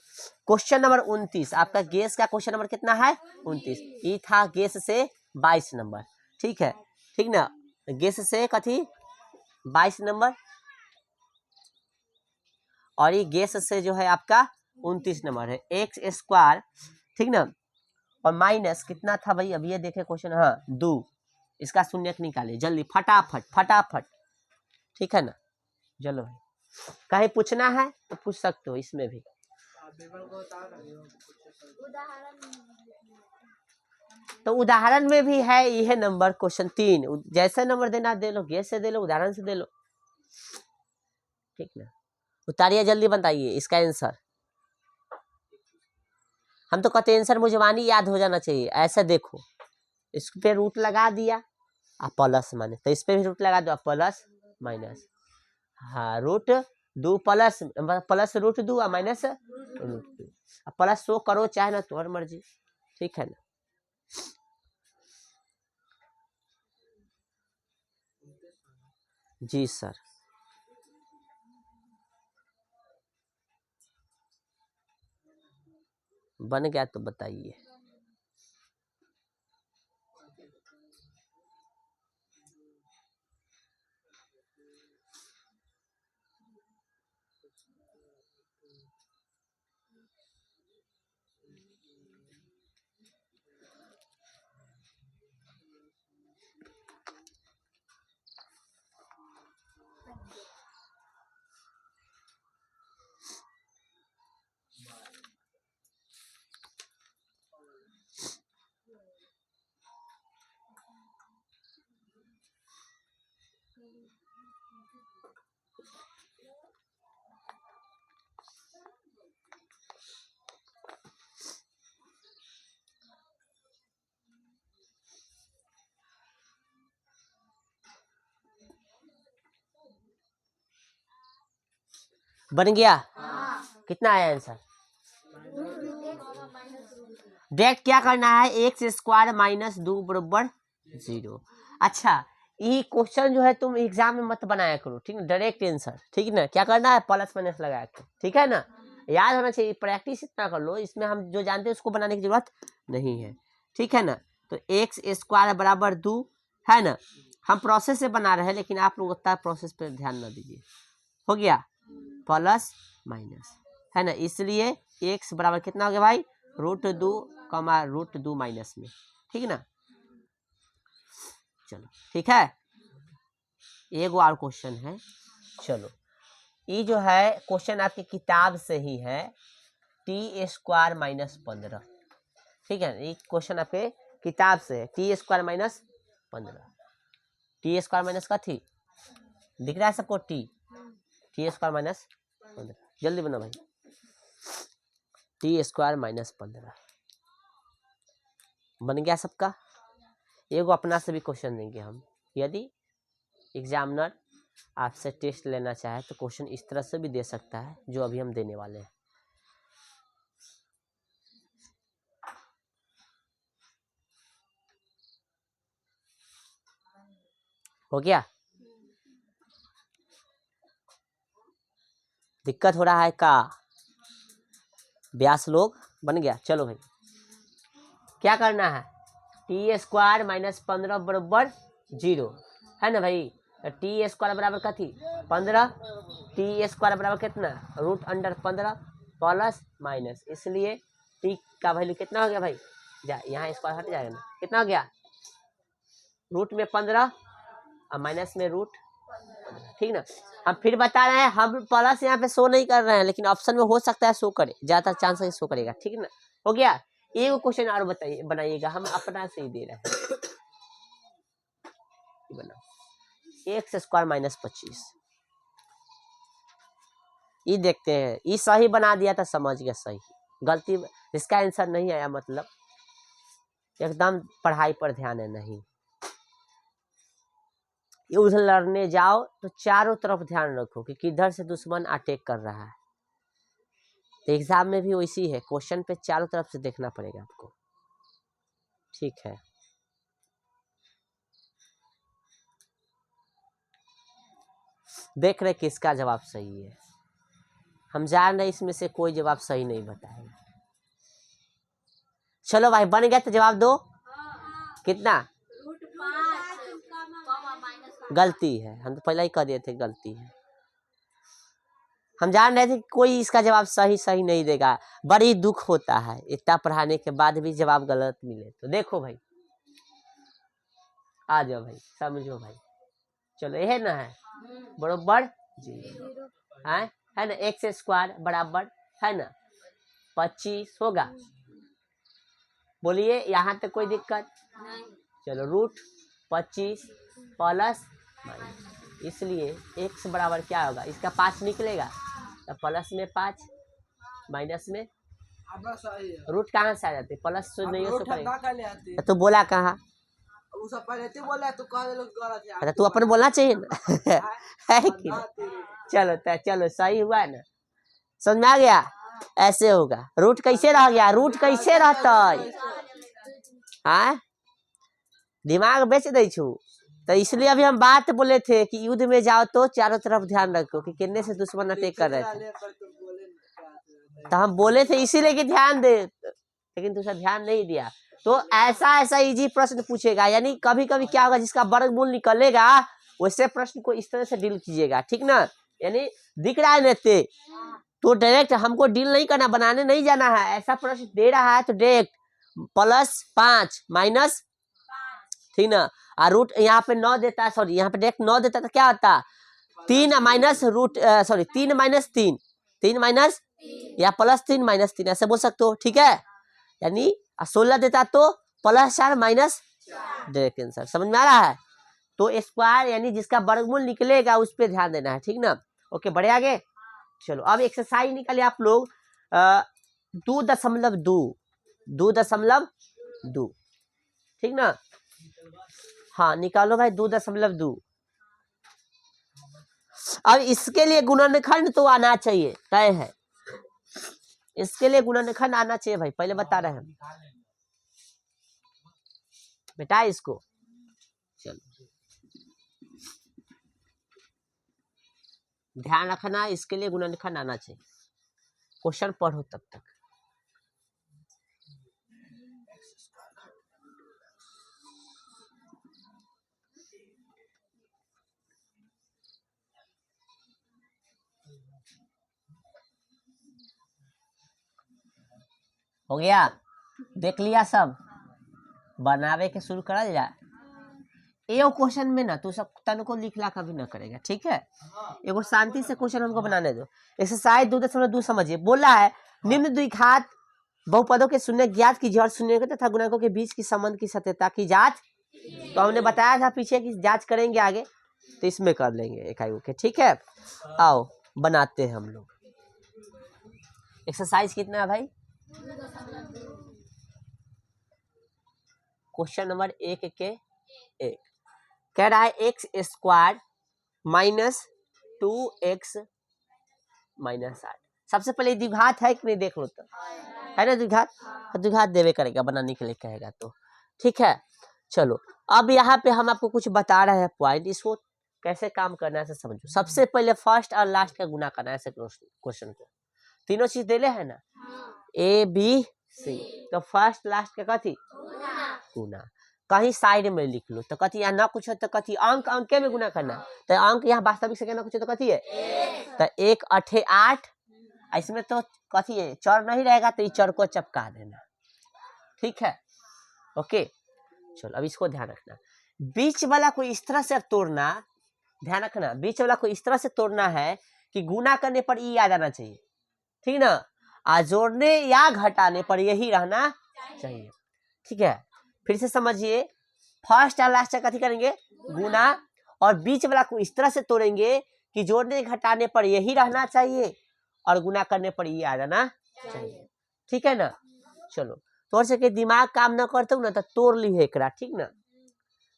S1: क्वेश्चन नंबर 29, आपका गेस का क्वेश्चन नंबर कितना है? 29। ये था गेस से 22 नंबर, ठीक है, ठीक ना? गेस से कथी 22 नंबर, और ये गेस से जो है आपका 29 नंबर है, एक्स स्क्वायर, ठीक ना? और माइनस कितना था भाई, अभी ये देखे क्वेश्चन, हाँ 2, इसका शून्य निकाले जल्दी फटाफट फटाफट, ठीक है ना? चलो भाई, कहीं पूछना है तो पूछ सकते हो इसमें भी। तो उदाहरण में भी है यह नंबर, क्वेश्चन 3, जैसे नंबर देना दे लो, गेस से दे लो, उदाहरण से दे लो, ठीक ना? उतारिए जल्दी, बताइए इसका आंसर। हम तो कहते आंसर मुझवानी याद हो जाना चाहिए। ऐसे देखो, इस पे रूट लगा दिया आप प्लस माइनस, तो इस पे भी रूट लगा दो आप प्लस माइनस, हाँ रूट 2 प्लस रूट 2 और माइनस रूट 2, प्लस 100 करो चाहे ना, तुम्हारी मर्जी, ठीक है ना? जी सर। बन गया तो बताइए। बन गया? कितना आया आंसर? डायरेक्ट क्या करना है, एक्स स्क्वायर माइनस 2 बराबर 0। अच्छा, ये क्वेश्चन जो है तुम एग्जाम में मत बनाया करो, ठीक है? डायरेक्ट आंसर, ठीक ना? क्या करना है, प्लस माइनस लगा के, ठीक है ना? याद होना चाहिए, प्रैक्टिस इतना कर लो, इसमें हम जो जानते हैं उसको बनाने की जरूरत नहीं है, ठीक है ना? तो एक्स स्क्वायर बराबर 2 है ना? हम प्रोसेस से बना रहे हैं, लेकिन आप लोग उतना प्रोसेस पे ध्यान न दीजिए। हो गया प्लस माइनस, है ना? इसलिए एक्स बराबर कितना हो गया भाई, रूट 2 कमा रूट 2 माइनस में, ठीक ना? चलो ठीक है, एक और क्वेश्चन है। चलो, ये जो है क्वेश्चन आपकी किताब से ही है, टी स्क्वायर माइनस 15, ठीक है? ये क्वेश्चन आपके किताब से है, T square minus 15। T square minus का थी, दिख रहा है सबको? टी स्क्वायर माइनस 15, जल्दी बना भाई, टी स्क्वायर माइनस 15 बन गया सबका? एगो अपना से भी क्वेश्चन देंगे हम, यदि एग्जामिनर आपसे टेस्ट लेना चाहे तो क्वेश्चन इस तरह से भी दे सकता है, जो अभी हम देने वाले हैं। हो गया? दिक्कत हो रहा है का ब्यास लोग? बन गया? चलो भाई, क्या करना है, टी स्क्वायर माइनस 15 बराबर 0, है ना भाई? टी स्क्वायर बराबर कथी 15, टी स्क्वायर बराबर कितना, रूट अंडर 15 प्लस माइनस, इसलिए टी का वैल्यू कितना हो गया भाई, जा यहाँ स्क्वायर हट जाएगा ना, कितना हो गया, रूट में 15 और माइनस में रूट, ठीक ना? हम फिर बता रहे हैं, हम प्लस यहाँ पे शो नहीं कर रहे हैं, लेकिन ऑप्शन में हो सकता है शो करे, ज्यादा चांस है शो करेगा, ठीक ना? हो गया? एक क्वेश्चन और बताइए, बनाइएगा, हम अपना से ही दे रहे हैं। बनाओ, एक्स स्क्वायर माइनस 25, ये देखते हैं, ये सही बना दिया था, समझ गया सही, गलती इसका आंसर नहीं आया, मतलब एकदम पढ़ाई पर ध्यान है नहीं, ये उधर लड़ने जाओ तो चारों तरफ ध्यान रखो कि किधर से दुश्मन अटैक कर रहा है। तो एग्जाम में भी वैसी है, क्वेश्चन पे चारों तरफ से देखना पड़ेगा आपको, ठीक है? देख रहे किसका जवाब सही है। हम जान रहे इसमें से कोई जवाब सही नहीं बताएगा। चलो भाई बन गया तो जवाब दो। कितना? गलती है, हम तो पहले ही कह दिए थे गलती है। हम जान रहे थे कि कोई इसका जवाब सही नहीं देगा। बड़ी दुख होता है इतना पढ़ाने के बाद भी जवाब गलत मिले। तो देखो भाई, आ जाओ भाई, समझो भाई। चलो यह ना है बराबर जी है ना, एक्स स्क्वायर बराबर है ना 25 होगा। बोलिए यहाँ तक कोई दिक्कत नहीं। चलो रूट 25 प्लस माइनस, इसलिए x बराबर क्या होगा, इसका 5 निकलेगा तो प्लस में 5 माइनस में रूट कहाँ से आ जाते, प्लस तो नहीं हो सकता। तो बोला कहाँ, तू अपन बोलना चाहिए ना है कि चलो चलो सही हुआ ना, समझ में आ गया। ऐसे होगा, रूट कैसे रह गया, रूट कैसे रहता है, दिमाग बेच दे छू। तो इसलिए अभी हम बात बोले थे कि युद्ध में जाओ तो चारों तरफ ध्यान रखो कि कितने से दुश्मन अटैक कर रहे थे। तो हम बोले थे इसीलिए कि ध्यान दे, लेकिन दूसरा ध्यान नहीं दिया। तो ऐसा इजी प्रश्न पूछेगा, यानी कभी कभी क्या होगा, जिसका वर्गमूल निकलेगा वैसे प्रश्न को इस तरह से डील कीजिएगा, ठीक ना। यानी दिख रहा है नेते तो डायरेक्ट हमको डील नहीं करना, बनाने नहीं जाना है। ऐसा प्रश्न दे रहा है तो डायरेक्ट +5 माइनस, ठीक ना। और रूट यहाँ पे 9 देता है, सॉरी यहाँ पे डायरेक्ट 9 देता है तो क्या होता 3 minus root, sorry 3 minus 3, 3 minus या +3 माइनस 3 ऐसे बोल सकते हो, ठीक है। यानी 16 देता तो +4 माइनस, डायरेक्ट आंसर समझ में आ रहा है। तो स्क्वायर यानी जिसका वर्गमूल निकलेगा उस पर ध्यान देना है, ठीक ना। ओके बढ़े आगे। चलो अब एक्सरसाइज निकालिए आप लोग 2.2, ठीक ना। हाँ निकालो भाई 2.2। अब इसके लिए गुणनखंड तो आना चाहिए, तय है। इसके लिए गुणनखंड आना चाहिए भाई, पहले बता रहे हैं बेटा इसको। चलो ध्यान रखना, इसके लिए गुणनखंड आना चाहिए। क्वेश्चन पढ़ो तब तक। हो गया, देख लिया सब, बनावे के शुरू करा जाए। एगो क्वेश्चन में ना तू सब तन को लिखला कभी ना करेगा, ठीक है। एगो शांति से क्वेश्चन हमको बनाने दो। एक्सरसाइज 2.2 समझिए। बोला है निम्न द्विघात बहुपदों के शून्य ज्ञात कीजिए और शून्य तथा गुणकों के बीच की संबंध की सत्यता की जांच। तो हमने बताया था पीछे की जांच करेंगे आगे, तो इसमें कर लेंगे इकाई के, ठीक है। आओ बनाते हैं हम लोग। एक्सरसाइज कितना है भाई, क्वेश्चन नंबर 1 के 1 कह रहा है x² - 2x - 8। सबसे पहले द्विघात है कि नहीं देख लो तो, है ना द्विघात, द्विघात देवे करेगा बनाने के लिए कहेगा तो, ठीक है। चलो अब यहाँ पे हम आपको कुछ बता रहे हैं पॉइंट, इसको कैसे काम करना है समझो। सबसे पहले फर्स्ट और लास्ट का गुना करना है ऐसे क्वेश्चन को। तीनों चीज देले है ना, ABC, तो फर्स्ट लास्ट का कथी गुना। कहीं साइड में लिख लो तो कथी, यहाँ ना कुछ हो तो कथी अंक अंक में गुना करना, तो अंक यहाँ वास्तविक से ना कुछ तो कथी है तो 1 8 8। इसमें तो कथी है चर नहीं रहेगा तो इस चर को चपका देना, ठीक है। ओके चलो अब इसको ध्यान रखना, बीच वाला को इस तरह से तोड़ना, ध्यान रखना बीच वाला को इस तरह से तोड़ना है कि गुना करने पर ई आ जाना चाहिए, ठीक ना। आ जोड़ने या घटाने पर यही रहना चाहिए, ठीक है। फिर से समझिए, फर्स्ट और लास्ट कथी करेंगे गुना, और बीच वाला को इस तरह से तोड़ेंगे कि जोड़ने घटाने पर यही रहना चाहिए और गुना करने पर ये आ जाना चाहिए, ठीक है ना। चलो तोड़ सके दिमाग काम न करते ना तो तोड़ ली है एकरा, ठीक ना।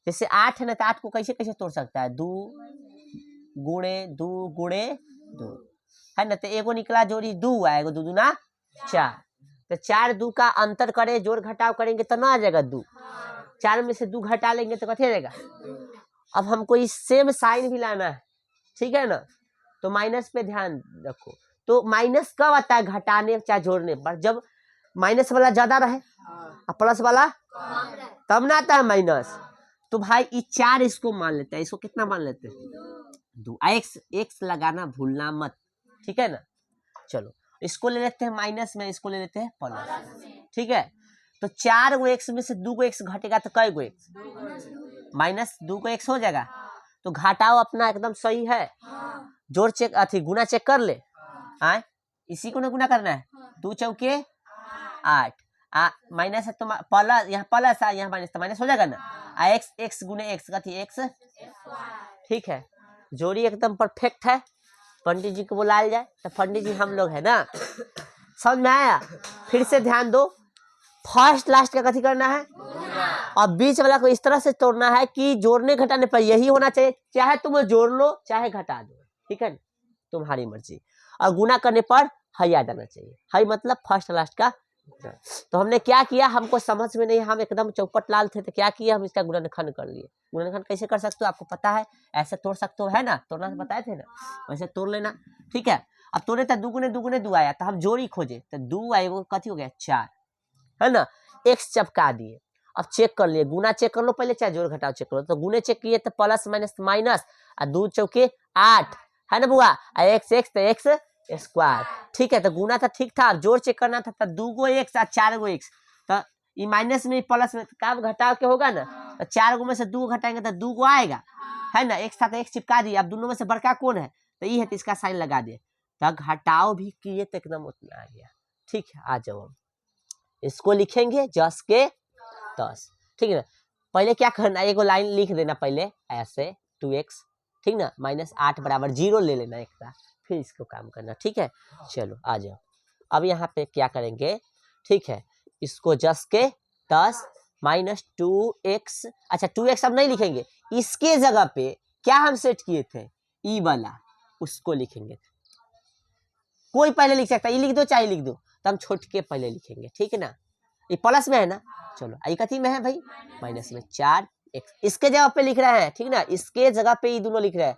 S1: जैसे 8 है ना तो 8 को कैसे कैसे तोड़ सकता है, 2 गुणे 2 है ना, तो एगो निकला जोड़ी 2 आएगा, 2 दूना 4, तो 4 2 का अंतर करे जोड़ घटाव करेंगे तो ना आ जाएगा 2, 4 में से 2 घटा लेंगे तो कथी रहेगा। अब हमको इस सेम साइन भी लाना है, ठीक है ना। तो माइनस पे ध्यान रखो। तो माइनस कब आता है? घटाने चाहे जोड़ने पर, जब माइनस वाला ज्यादा रहे और प्लस वाला तब ना आता है माइनस। तो भाई ये 4 इसको मान लेते हैं, इसको कितना मान लेते हैं? 2। एक्स लगाना भूलना मत, ठीक है ना। चलो इसको ले लेते हैं माइनस में, इसको ले लेते हैं प्लस, ठीक है। तो 4 गो एक्स में से 2 गो एक्स घटेगा तो कई गो एक्स? माइनस 2 गो एक्स हो जाएगा। तो घटाओ अपना एकदम सही है। जोड़ चेक अथी गुना चेक कर ले। आए इसी को ना गुना करना है। 2 चौके 8 माइनस है तो प्लस, यहाँ प्लस है यहाँ माइनस, तो माइनस हो जाएगा ना। एक्स एक्स गुने एक्स कथी एक्स, ठीक है। जोड़ी एकदम परफेक्ट है। पंडित जी को बुलाया जाए तो पंडित जी हम लोग है ना। समझ में आया? फिर से ध्यान दो, फर्स्ट लास्ट का कथी करना है और बीच वाला को इस तरह से तोड़ना है कि जोड़ने घटाने पर यही होना चाहिए, चाहे तुम जोड़ लो चाहे घटा दो, ठीक है, तुम्हारी मर्जी। और गुना करने पर हई आ जाना चाहिए। हई मतलब फर्स्ट लास्ट का। तो हमने क्या किया, हमको समझ में नहीं, हम एकदम चौपट लाल थे, तो क्या किया, हम इसका गुणनखंड कर लिए। गुणनखंड कैसे कर सकते हो आपको पता है? ऐसे तोड़ सकते हो, है ना, तोड़ना बताए थे ना, वैसे तोड़ लेना, ठीक है। अब तोड़े तो दुगुने दुगुने 2 आया, तो हम जोड़ी खोजे तो 2 आए, वो कथी हो गया 4, है ना। एक्स चपका दिए। अब चेक कर लिए, गुना चेक कर लो पहले, चाहे जोड़ घटाओ चेक कर लो। तो गुने चेक किए तो प्लस माइनस माइनस, और 2 चौके 8, है ना बुआ, एक्स एक्स तो एक्स स्क्वायर, ठीक है। तो गुना था ठीक था, जोड़ चेक करना था, तो 2 गो एक्स और 4 गो एक्स, तो ये माइनस में प्लस में काम घटाव के होगा ना। तो 4 गो में से 2 घटाएंगे तो 2 गो आएगा, है ना। एक साथ एक चिपका दिया। अब दोनों में से बड़का कौन है? तो ये है, तो इसका साइन लगा दिए। तो घटाव भी किए तो एकदम उतना आ गया, ठीक है। आ जाओ इसको लिखेंगे जस के तस, ठीक है ना। पहले क्या करना, एगो लाइन लिख देना पहले ऐसे 2x, ठीक ना, -8 बराबर 0 ले लेना एक बार, फिर इसको काम करना, ठीक है। चलो आ जाओ। अब यहाँ पे क्या करेंगे, ठीक है, इसको जस के तस -2x, अच्छा 2x अब नहीं लिखेंगे, इसके जगह पे क्या हम सेट किए थे, ई वाला, उसको लिखेंगे। कोई पहले लिख सकता है, ई लिख दो चाहे लिख दो, तो हम छोट के पहले लिखेंगे, ठीक है ना। ये प्लस में है ना, चलो ये कथी में है भाई, माइनस में 4x, इसके जगह पे लिख रहे हैं, ठीक ना, इसके जगह पे ये दोनों लिख रहे हैं,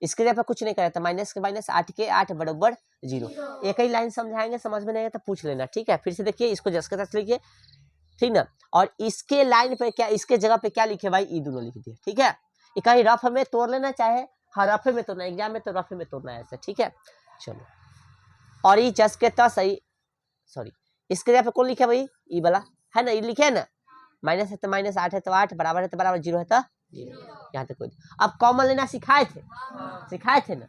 S1: इसके जगह पे कुछ नहीं करे, तो माइनस के माइनस 8 के 8 बराबर 0। एक ही लाइन समझाएंगे, समझ में नहीं आए तो पूछ लेना, ठीक है। फिर से देखिए, इसको जस के तस लिखिए, ठीक ना। और इसके लाइन पे क्या, इसके जगह पे क्या लिखे भाई, ये दोनों लिख दिए, ठीक है। ये कहीं रफ में तोड़ लेना, चाहे हर रफ में तोड़ना, एग्जाम में तो रफ में तोड़ना है ऐसे, ठीक है। चलो और ये जस के तस, सॉरी इसके जगह पे कौन लिखे भाई, ई वाला, है ना, ये लिखे है ना। माइनस है तो माइनस, 8 है तो 8, बराबर है तो बराबर, 0 है तो 0, यहाँ तक कोई। अब कॉमन लेना सिखाए थे ना।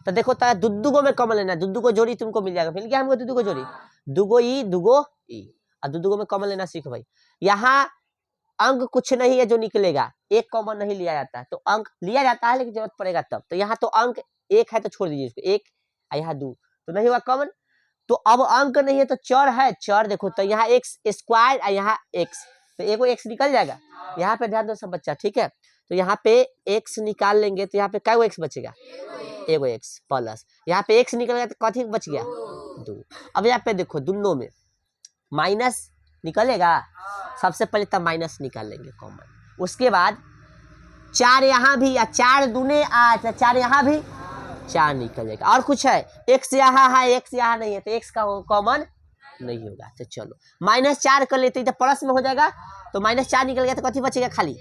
S1: तो देखो तो दुगो में कॉमन लेना, दुगो जोड़ी तुमको मिल जाएगा, मिल गया हमको दुगो जोड़ी, दुगो ई, और दुगो में कॉमन लेना सीखो भाई। यहाँ अंक कुछ नहीं है जो निकलेगा, एक कॉमन नहीं लिया जाता है, तो अंक लिया जाता है लेकिन जरूरत पड़ेगा तब। तो यहाँ तो अंक 1 है तो छोड़ दीजिए इसको, 1 यहाँ 2, तो नहीं हुआ कॉमन। तो अब अंक नहीं है तो चर है, चर देखो तो यहाँ एक्स स्क्वायर और यहाँ एक्स, तो एगो एक्स निकल जाएगा। यहाँ पे ध्यान दो सब बच्चा, ठीक है। तो यहाँ पे एक्स निकाल लेंगे तो यहाँ पे क्या एक्स बचेगा, एगो एक्स प्लस, यहाँ पे एक्स निकल गया तो कथी बच गया 2। अब यहाँ पे देखो दोनों में माइनस निकलेगा, सबसे पहले तब माइनस निकाल लेंगे कॉमन, उसके बाद 4 यहाँ भी, या 4 दूने 8, 4 यहाँ भी 4 निकल जाएगा। और कुछ है, x यहाँ है, x यहाँ नहीं है, तो x का कॉमन नहीं होगा। तो चलो -4 कर लेते तो प्लस में हो जाएगा, तो -4 निकल गया तो कथी बचेगा, खाली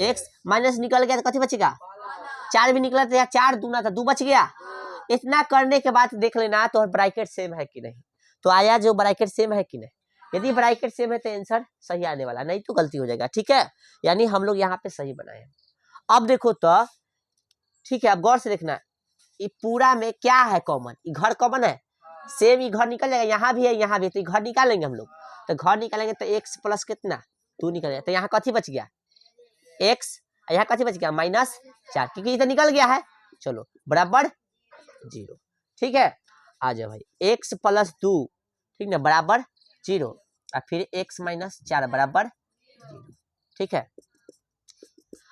S1: x, माइनस निकल गया तो कथी बचेगा, 4 भी निकला तो यहाँ 4 दूना था 2 बच गया। इतना करने के बाद देख लेना तो ब्रैकेट सेम है कि नहीं। तो आया जो ब्रैकेट सेम है कि नहीं, यदि ब्रैकेट सेम है तो आंसर सही आने वाला, नहीं तो गलती हो जाएगा, ठीक है। यानी हम लोग यहाँ पे सही बनाए। अब देखो तो, ठीक है, अब गौर से देखना, ये पूरा में क्या है कॉमन, ये घर कॉमन है, सेम ये घर निकल जाएगा, यहाँ भी है यहाँ भी, तो घर निकालेंगे हम लोग। तो घर निकालेंगे तो x प्लस कितना 2 निकलेगा, तो यहाँ कथी बच गया x, यहाँ कथी बच गया -4, क्योंकि ये तो निकल गया है। चलो बराबर 0, ठीक है। आ जाओ भाई, x प्लस 2, ठीक ना, बराबर 0, और फिर x -4 बराबर 0, ठीक है।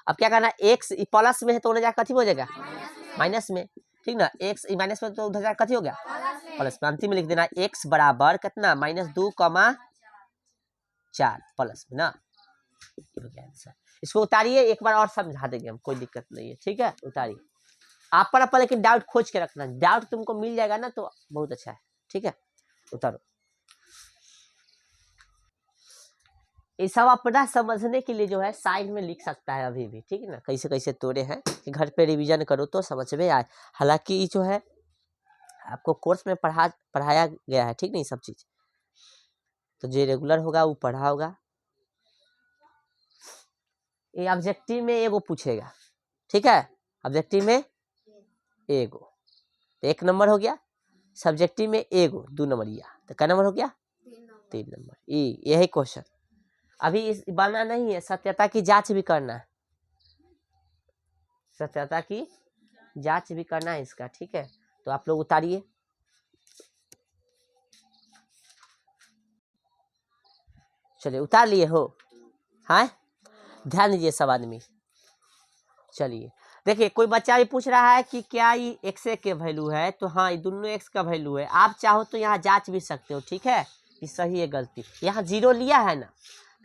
S1: अब क्या करना, x प्लस में है तो जाकर कथी हो जाएगा माइनस में, ठीक ना, x माइनस में तो उधर जाकर कथी हो गया प्लस में। अंतिम में लिख देना x बराबर कितना -2,4 प्लस में ना, हो गया आंसर। इसको उतारिए, एक बार और समझा देंगे हम, कोई दिक्कत नहीं है, ठीक है, उतारिए। आप पर लेकिन डाउट खोज के रखना, डाउट तुमको मिल जाएगा ना तो बहुत अच्छा है। ठीक है, उतारो। ये सब अपना समझने के लिए जो है साइड में लिख सकता है अभी भी, ठीक है ना, कैसे कैसे तोड़े हैं कि घर पे रिवीजन करो तो समझ में आए। हालांकि ये जो है आपको कोर्स में पढ़ाया गया है, ठीक नहीं, सब चीज तो जो रेगुलर होगा वो पढ़ा होगा। ये ऑब्जेक्टिव में एगो पूछेगा, ठीक है, ऑब्जेक्टिव में एगो तो 1 नंबर हो गया, सब्जेक्टिव में एगो 2 नंबर या तो क्या नंबर हो गया 3 नंबर। यही क्वेश्चन अभी इस बनना नहीं है, सत्यता की जांच भी करना है, सत्यता की जांच भी करना है इसका, ठीक है। तो आप लोग उतारिए, चलिए उतार लिए हो, हाँ ध्यान दीजिए सब आदमी। चलिए देखिए, कोई बच्चा भी पूछ रहा है कि क्या ये एक्स के वैल्यू है, तो हाँ ये दोनों एक्स का वैल्यू है। आप चाहो तो यहाँ जांच भी सकते हो, ठीक है, कि सही है गलती। यहाँ 0 लिया है ना,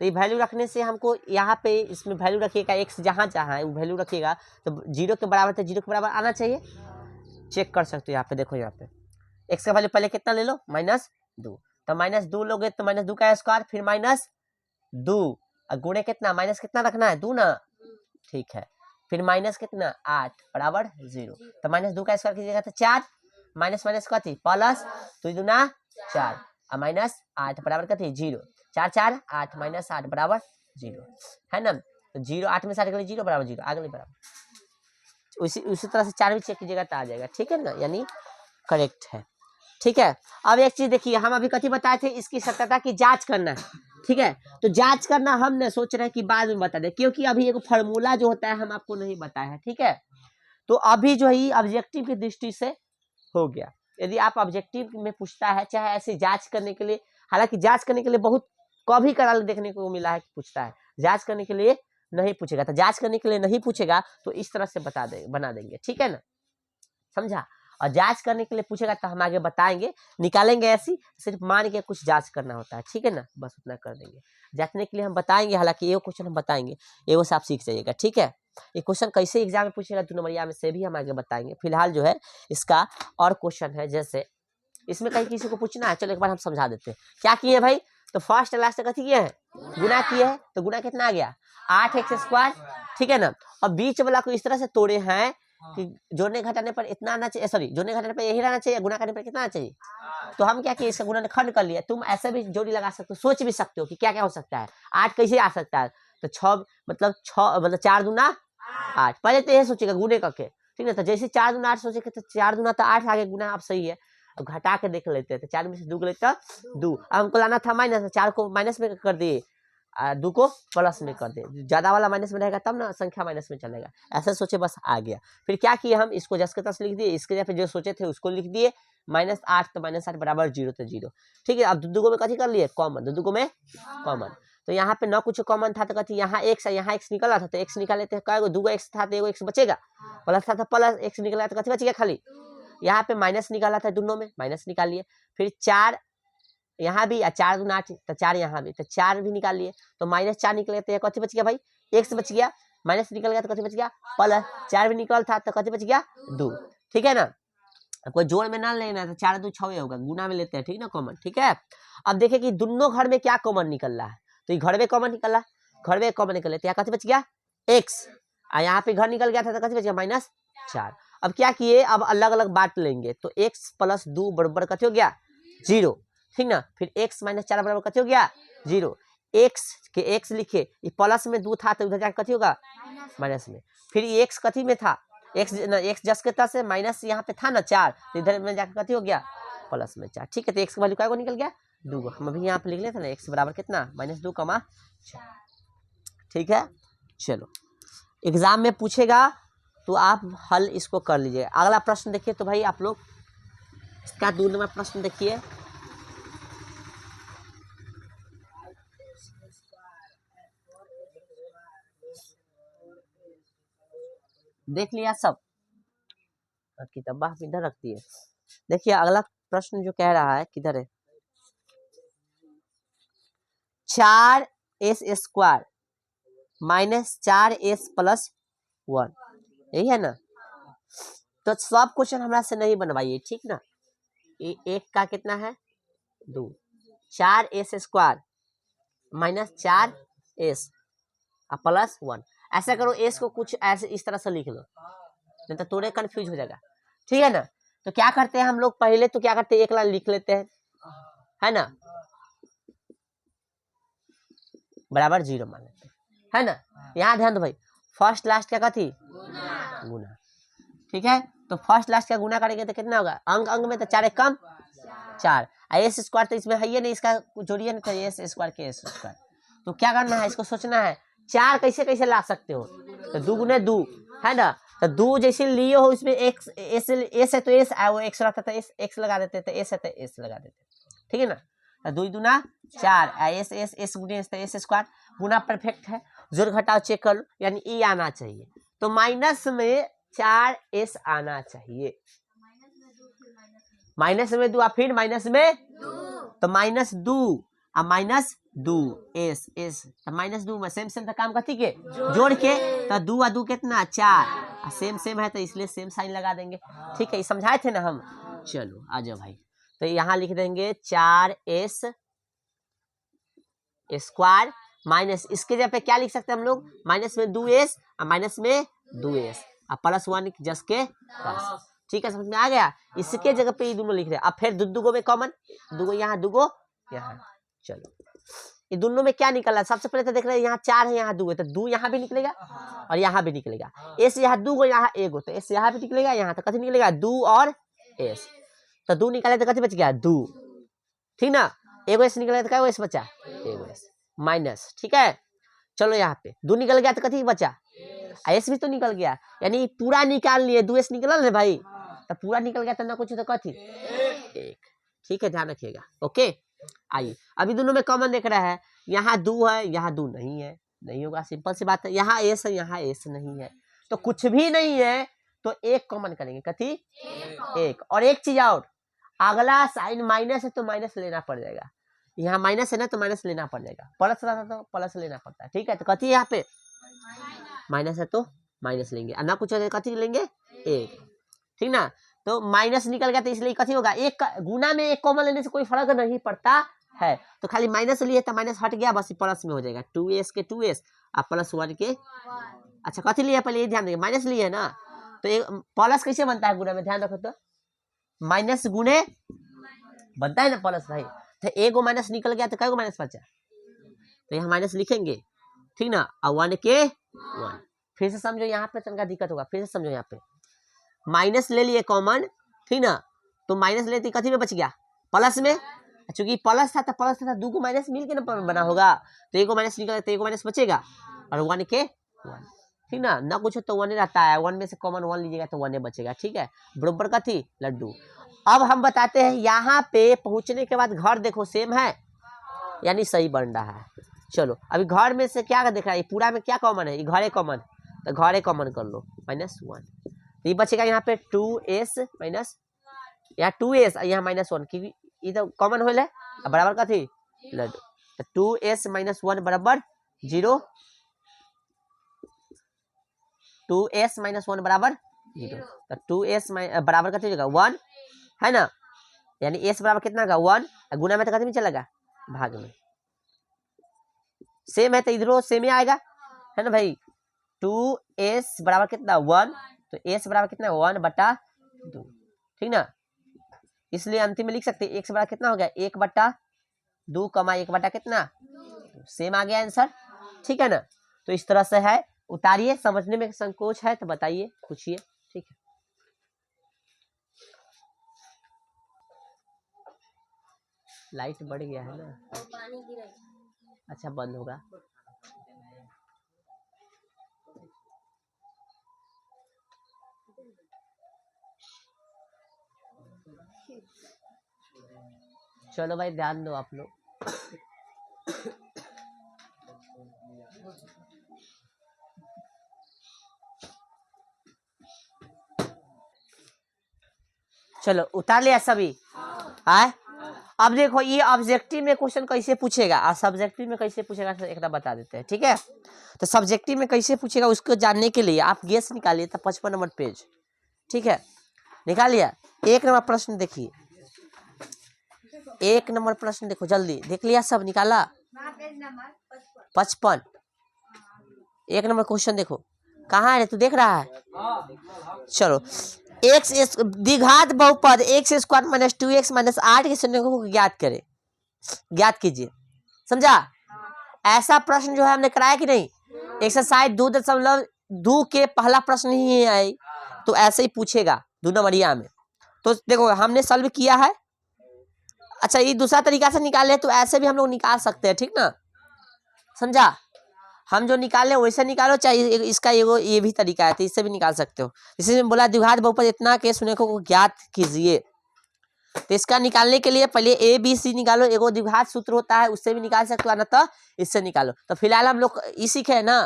S1: तो ये वैल्यू रखने से हमको यहाँ पे इसमें वैल्यू रखिएगा, एक्स जहाँ जहाँ है वो वैल्यू रखिएगा तो 0 के बराबर, तो 0 के बराबर आना चाहिए। चेक कर सकते हो यहाँ पे, देखो यहाँ पे एक्स का वैल्यू पहले कितना ले लो -2, तो -2 लोगे तो -2 का स्क्वायर, फिर -2 और गुणे कितना, माइनस कितना रखना है 2 ना, ठीक है, फिर माइनस कितना 8 बराबर 0, तो -2 का स्क्वायर कीजिएगा तो 4, माइनस माइनस कथी प्लस, 2 दूना 4 और -8 बराबर कथी 0, 4 4 8 -8 बराबर 0 है ना। तो 0 8 में 60 0 बराबर 0, आगे बराबर उसी तरह से 4 भी चेक कीजिएगा तो आ जाएगा, ठीक है ना, यानी करेक्ट है। ठीक है, अब एक चीज देखिए, हम अभी कथी बताए थे, इसकी सत्यता की जांच करना है, ठीक है। तो जांच करना हम ने सोच रहे हैं कि बाद में बता दें, क्योंकि अभी एक फार्मूला जो होता है हम आपको नहीं बताया है, ठीक है। तो अभी जो है ऑब्जेक्टिव की दृष्टि से हो गया। यदि आप ऑब्जेक्टिव में पूछता है, चाहे ऐसे जांच करने के लिए, हालांकि जांच करने के लिए बहुत कभी कदार देखने को मिला है कि पूछता है, जांच करने के लिए नहीं पूछेगा। तो जांच करने के लिए नहीं पूछेगा तो इस तरह से बना देंगे, ठीक है ना, समझा। और जांच करने के लिए पूछेगा तो हम आगे बताएंगे, निकालेंगे ऐसी, सिर्फ मान के कुछ जांच करना होता है, ठीक है ना, बस उतना कर देंगे। जांचने के लिए हम बताएंगे, हालांकि ये क्वेश्चन हम बताएंगे, ये से आप सीख जाइएगा, ठीक है। ये क्वेश्चन कैसे एग्जाम में पूछेगा 2 नंबरिया में से भी हम आगे बताएंगे। फिलहाल जो है इसका और क्वेश्चन है, जैसे इसमें कहीं किसी को पूछना है, चलो एक बार हम समझा देते हैं क्या किए भाई। तो फर्स्ट लास्ट कथी किए हैं, गुना किए हैं, तो गुना कितना आ गया 8x², ठीक है ना। और बीच वाला को इस तरह से तोड़े हैं कि जोड़ने घटाने पर इतना आना चाहिए, सॉरी जोड़ने घटाने पर यही रहना चाहिए, गुना करने पर कितना आना चाहिए। तो हम क्या किए, इसका गुणन खंड कर लिया। तुम ऐसे भी जोड़ी लगा सकते हो, सोच भी सकते हो कि क्या क्या हो सकता है, 8 कैसे आ सकता है, तो 6 मतलब 4 दूना 8, पहले तो ये सोचेगा गुने करके, ठीक है। तो जैसे 4 दूना 8 सोचेगा तो 4 दूना तो 8 आगे, गुना आप सही है। अब घटा के देख लेते हैं, तो 4 में से 2 गए तो 2, अब हमको लाना था माइनस, 4 को माइनस में कर दिए, 2 को प्लस में कर दे, ज्यादा वाला माइनस में रहेगा तब ना संख्या माइनस में चलेगा, ऐसे सोचे बस आ गया। फिर क्या किए हम, इसको जस के तस लिख दिए, इसके जगह पे जो सोचे थे उसको लिख दिए, -8 तो -8 बराबर 0 तो 0, ठीक है। अब दो में कथी कर लिए कॉमन, दो में कॉमन, तो यहाँ पे न कुछ कॉमन था तो कथी यहाँ x है, यहाँ x निकला था तो x निकाले थे, कई गो 2 x था तो एगो x बचेगा, प्लस था तो प्लस x निकला तो कथी बच गया खाली, यहाँ पे माइनस निकाला था, दोनों में माइनस निकाल लिए। फिर 4 यहाँ भी, 4 दूना 8 तो 4 यहाँ भी, तो 4 भी निकाल लिए, तो -4 निकल गया, कथी बच गया भाई x बच गया, माइनस निकल गया तो कथी बच गया प्लस, 4 भी निकल था तो कथी बच गया 2, ठीक है ना। कोई जोड़ में ना लेना, तो 4 2 6 होगा, गुना में लेते हैं, ठीक ना, कॉमन, ठीक है। अब देखिए कि दोनों घर में क्या कॉमन निकल रहा है, तो ये घर में कॉमन निकल रहा, घर में कॉमन निकल लेते हैं, कथी बच गया x, यहाँ पे घर निकल गया था तो कथी बच गया -4। अब क्या किए, अब अलग अलग बांट लेंगे, तो x + 2 बराबर कथी हो गया 0, ठीक ना। फिर x - 4 बराबर कथी हो गया 0, x के x लिखे, ये प्लस में 2 था तो उधर जाकर कथी होगा माइनस में। फिर ये x कथी में था, x जस के तरह से माइनस यहाँ पे था ना 4, तो इधर में जाकर कथी हो गया प्लस में 4, ठीक है। तो x का वैल्यू क्या निकल गया 2, हम अभी यहाँ पे लिख लेते ना, x बराबर कितना -2, ठीक है। चलो एग्जाम में पूछेगा तो आप हल इसको कर लीजिए। अगला प्रश्न देखिए, तो भाई आप लोग इसका 2 नंबर प्रश्न देखिए, देख लिया सब, किताब इधर रखती है। देखिए अगला प्रश्न जो कह रहा है किधर है, 4s² -4s + 1, यही है ना। तो सब क्वेश्चन हमरा से नहीं बनवाइए, ठीक ना। एक का कितना है 2, 4s square minus 4s plus 1। ऐसा करो s को कुछ ऐसे इस तरह से लिख लो, नहीं तो थोड़े कंफ्यूज हो जाएगा, ठीक है ना। तो क्या करते हैं हम लोग, पहले तो क्या करते हैं, एक लाइन लिख लेते हैं, है ना, बराबर 0 मान लेते हैं, है ना। यहाँ ध्यान दो भाई, फर्स्ट लास्ट क्या कथी गुना, ठीक है। तो फर्स्ट लास्ट का गुना करेंगे तो कितना होगा, अंक अंक में तो 4 एक कम 4, एस स्क्वायर तो इसमें है ही नहीं, इसका जोड़िए नहीं, तो एस स्क्वायर के एस स्क्वायर। तो क्या करना है, इसको सोचना है 4 कैसे कैसे ला सकते हो, तो 2 गुने 2, है ना। तो 2 जैसे लिए हो इसमें एक्स एस है तो एस वो एक्स रहता था, एक्स लगा देते, तो एस है तो एस लगा देते, ठीक है ना। तो 2 दूना 4, एस एस एस गुने एस स्क्वायर, गुना परफेक्ट है, जोड़ घटाव चेक कर लो, यानी ई आना चाहिए, तो माइनस में 4s आना चाहिए, माइनस में 2 फिर माइनस में 2, तो माइनस 2 और माइनस 2 एस एस, तो माइनस 2 में सेम सेम तो काम करती के जोड़ के, तो 2 और 2 कितना 4, सेम सेम है तो इसलिए सेम साइन लगा देंगे, ठीक है, समझाए थे ना हम। चलो आ जाओ भाई, तो यहाँ लिख देंगे 4s स्क्वायर माइनस, इसके जगह पे क्या लिख सकते हैं हम लोग, माइनस में 2s और माइनस में 2s और प्लस 1 जस के पास, ठीक है, समझ में आ गया। इसके जगह पे ये दोनों लिख रहे हैं, अब फिर दो में कॉमन, 2 यहाँ 2 यहाँ, चलो ये दोनों में क्या निकला, सबसे पहले तो देख रहे हैं यहाँ 4 है यहाँ 2 है, तो 2 यहाँ भी निकलेगा और यहाँ भी निकलेगा, एस यहाँ 2 गो यहाँ 1 गो, तो एस यहाँ भी निकलेगा, यहाँ तो कथी निकलेगा 2 और एस, तो 2 निकाले तो कथी बच गया 2, ठीक ना, एगो एस निकला तो क्या एस बचा, एगो एस माइनस, ठीक है। चलो यहाँ पे 2 निकल गया तो कथी बचा, एस भी तो निकल गया, यानी पूरा निकाल लिए, 2s निकल रहे भाई, तो पूरा निकल गया तो ना कुछ तो कथी 1, ठीक है, ध्यान रखिएगा, ओके। आइए अभी दोनों में कॉमन देख रहा है, यहाँ 2 है यहाँ 2 नहीं है, नहीं होगा, सिंपल सी बात है, यहाँ एस है यहाँ एस नहीं है, तो कुछ भी नहीं है तो 1 कॉमन करेंगे, कथी 1, और एक चीज और, अगला साइन माइनस है तो माइनस लेना पड़ जाएगा, यहाँ माइनस है ना तो माइनस लेना पड़ जाएगा, प्लस रहता तो प्लस लेना पड़ता है, ठीक है। तो कथी यहाँ पे माइनस है तो माइनस लेंगे, और ना कुछ है कथी लेंगे 1, ठीक ना। तो माइनस निकल गया तो इसलिए कथी होगा, एक गुना में 1 कॉमन लेने से कोई फर्क नहीं पड़ता है, तो खाली माइनस लिए तो माइनस हट गया, बस प्लस में हो जाएगा, 2s के 2s और प्लस 1 के, अच्छा कथी लिए पहले ये ध्यान देंगे, माइनस लिए है ना, तो एक प्लस कैसे बनता है गुना में, ध्यान रखो तो, माइनस गुने बनता है ना प्लस भाई, तो एगो माइनस निकल गया तो कई गो माइनस बचा, तो यहाँ माइनस लिखेंगे, ठीक ना, और 1 के 1, फिर से समझो यहाँ पे तनका दिक्कत होगा, फिर से समझो यहाँ पे माइनस ले लिए कॉमन, ठीक ना, तो माइनस लेते कथी में बच गया प्लस में, चूंकि प्लस था तो प्लस था, 2 को माइनस मिल के ना बना होगा, तो एगो माइनस निकल तो एगो माइनस बचेगा, और 1 के 1, ठीक ना, ना कुछ तो 1 रहता है, 1 में से कॉमन 1 लीजिएगा तो 1 बचेगा, ठीक है, बराबर कथी लड्डू। अब हम बताते हैं यहाँ पे पहुंचने के बाद घर देखो सेम है, यानी सही बन रहा है। चलो अभी घर में से क्या देख रहा है, पूरा में क्या कॉमन है, घरे कॉमन, तो घरे कॉमन कर लो -1, तो ये बचेगा यहाँ पे 2s माइनस, यहाँ 2s यहाँ -1, क्योंकि ये तो कॉमन होल है, बराबर कथी लड्डू, तो 2s - 1 बराबर 0, 2s - 1 बराबर 0, तो 2s बराबर कथी हो जाएगा 1, है ना, यानी s बराबर कितना का 1, गुना में तो कथी में चलेगा भाग में, सेम है तो इधरो सेम ही आएगा, है ना भाई, 2s बराबर कितना 1, तो s बराबर कितना 1/2, ठीक ना, इसलिए अंतिम में लिख सकते हैं x बराबर कितना हो गया 1/2 कमा 1 कितना, सेम आ गया आंसर, ठीक है ना। तो इस तरह से है, उतारिए, समझने में संकोच है तो बताइए, पूछिए, ठीक है। लाइट बढ़ गया है ना, अच्छा बंद होगा, चलो भाई ध्यान दो आप लोग। चलो उतार लिया सभी, आए अब देखो ये ऑब्जेक्टिव में क्वेश्चन कैसे पूछेगा और सब्जेक्टिव में कैसे पूछेगा एकदम बता देते हैं, ठीक है। तो सब्जेक्टिव में कैसे पूछेगा उसको जानने के लिए आप गेस निकालिए, तो 55 नंबर पेज ठीक है, निकाल लिया। 1 नंबर प्रश्न देखिए, 1 नंबर प्रश्न देखो, जल्दी देख लिया सब, निकाला 55। 1 नंबर क्वेश्चन देखो, कहाँ है, तू देख रहा है? चलो, एक्स द्विघात बहुपद x square minus 2x minus 8 के शून्य को ज्ञात करे, ज्ञात कीजिए। समझा? ऐसा प्रश्न जो है हमने कराया कि नहीं, एक्सरसाइज 2.2 के पहला प्रश्न ही है, तो ऐसे ही पूछेगा 2 नंबरिया में। तो देखो हमने सॉल्व किया है। अच्छा, ये दूसरा तरीका से निकाले तो ऐसे भी हम लोग निकाल सकते हैं, ठीक ना? समझा? हम जो निकाले वैसे निकालो, चाहे इसका ये भी तरीका है, तो इससे भी निकाल सकते हो। जैसे बोला द्विघात बहुपद इतना के शून्य को ज्ञात कीजिए, तो इसका निकालने के लिए पहले ए बी सी निकालो, एगो द्विघात सूत्र होता है, उससे भी निकाल सकते हो, ना तो इससे निकालो। तो फिलहाल हम लोग ये सीखे है ना,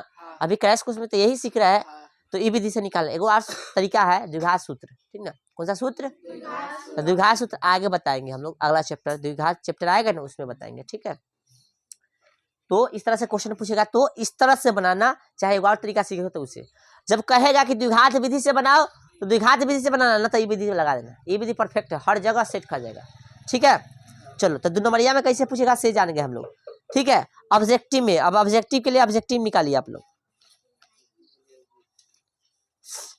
S1: अभी क्रैश कोर्स में तो यही सीख रहा है, तो ई विधि से निकाल। एगो और तरीका है द्विघात सूत्र, ठीक ना? कौन सा सूत्र? तो द्विघात सूत्र आगे बताएंगे हम लोग, अगला चैप्टर द्विघात चैप्टर आएगा ना, उसमें बताएंगे, ठीक है? तो इस तरह से क्वेश्चन पूछेगा, तो इस तरह से बनाना, चाहे एक और तरीका सीखे तो उसे। जब कहेगा कि द्विघात विधि से बनाओ, तो द्विघात विधि से बनाना, ना तो ये विधि लगा देना। ये विधि परफेक्ट है, हर जगह सेट कर जाएगा, ठीक है? चलो, तो 2 नंबरिया में कैसे पूछेगा से जानेंगे हम लोग, ठीक है? ऑब्जेक्टिव में, अब ऑब्जेक्टिव के लिए ऑब्जेक्टिव निकालिए आप लोग,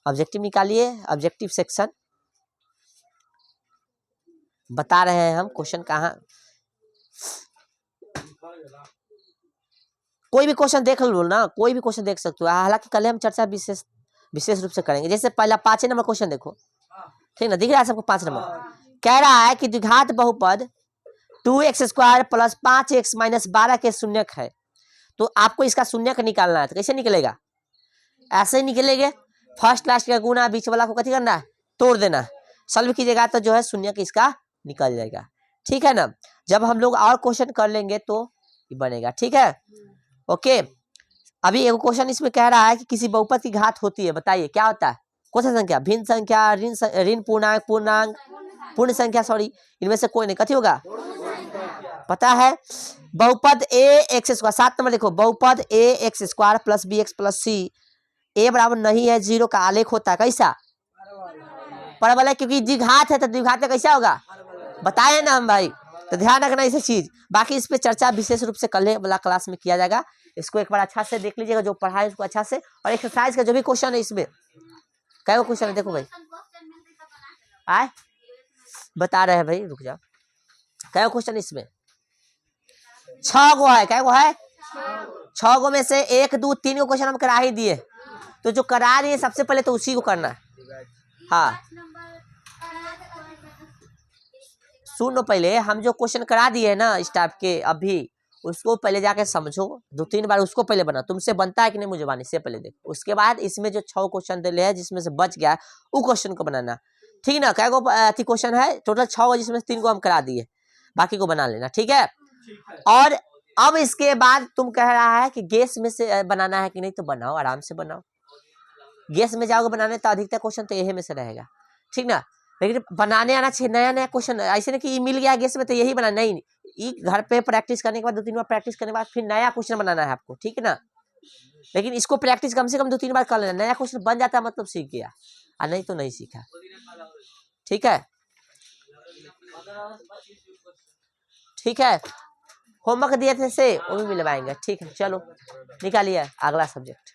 S1: ऑब्जेक्टिव निकालिए, ऑब्जेक्टिव सेक्शन बता रहे हैं हम, क्वेश्चन कहाँ, कोई भी क्वेश्चन देख लो ना, कोई भी क्वेश्चन देख सकते हो। हालांकि कल हम चर्चा विशेष रूप से करेंगे। जैसे पहला 5 नंबर क्वेश्चन देखो, ठीक ना? दिख रहा है सबको? 5 नंबर कह रहा है कि द्विघात बहुपद 2x square plus 5x minus 12 के शून्यक है, तो आपको इसका शून्यक निकालना है। तो कैसे निकलेगा? ऐसे ही निकलेंगे, फर्स्ट लास्ट का गुना, बीच वाला को कथी करना है? तोड़ देना। सॉल्व कीजिएगा तो जो है शून्यक इसका निकल जाएगा, ठीक है ना? जब हम लोग और क्वेश्चन कर लेंगे तो बनेगा, ठीक है? ओके, अभी एक क्वेश्चन इसमें कह रहा है कि किसी बहुपद की घात होती है, बताइए क्या होता है? कौन सा संख्या? भिन्न संख्या, ऋण पूर्णांक, पूर्णांक, पूर्ण संख्या, सॉरी, इनमें से कोई नहीं। कथी होगा? पता है? बहुपद ए एक्स स्क्वायर, 7 नंबर देखो, बहुपद A X square plus B X plus C, A बराबर नहीं है 0 का आलेख होता है कैसा? परवलय, क्योंकि द्विघात है तो द्विघात में कैसा होगा? बताए ना हम भाई, तो ध्यान रखना इसे चीज। बाकी इस पे चर्चा विशेष रूप से कल वाला क्लास में किया जाएगा। इसको एक बार अच्छा से देख लीजिएगा, जो पढ़ा है उसको अच्छा से। और एक्सरसाइज का जो भी क्वेश्चन है इसमें, क्या क्वेश्चन है देखो भाई, आए बता रहे हैं भाई, रुक जाओ। क्या क्वेश्चन इसमें? 6 गो है। क्या गो है? 6 गो में से 1 2 3 गो क्वेश्चन हम करा ही दिए, तो जो करा रही है सबसे पहले तो उसी को करना है। हाँ, सुनो, पहले हम जो क्वेश्चन करा दिए ना स्टाफ के, अभी उसको पहले जाके समझो, 2-3 बार उसको पहले बना, तुमसे बनता है कि नहीं मुझे बनाने से पहले देखो। उसके बाद इसमें जो 6 क्वेश्चन दे हैं जिसमें से बच गया वो क्वेश्चन को बनाना, ठीक ना? क्या क्वेश्चन है टोटल? 6 गो, जिसमें 3 को हम करा दिए, बाकी को बना लेना, ठीक है? और अब इसके बाद तुम कह रहा है कि गैस में से बनाना है कि नहीं, तो बनाओ, आराम से बनाओ। गैस में जाओगे बनाने तो अधिकतर क्वेश्चन तो यही में से रहेगा, ठीक ना? लेकिन बनाने आना चाहिए नया नया क्वेश्चन, ऐसे नहीं कि मिल गया गैस में तो यही बनाना, नहीं। ये घर पे प्रैक्टिस करने के बाद 2-3 बार प्रैक्टिस करने के बाद फिर नया क्वेश्चन बनाना है आपको, ठीक है ना? लेकिन इसको प्रैक्टिस कम से कम 2-3 बार कर लेना, नया क्वेश्चन बन जाता है मतलब सीख गया, और नहीं तो नहीं सीखा, ठीक है? ठीक है, होमवर्क दिए थे से वो भी मिलवाएंगे, ठीक है? चलो निकालिए अगला सब्जेक्ट।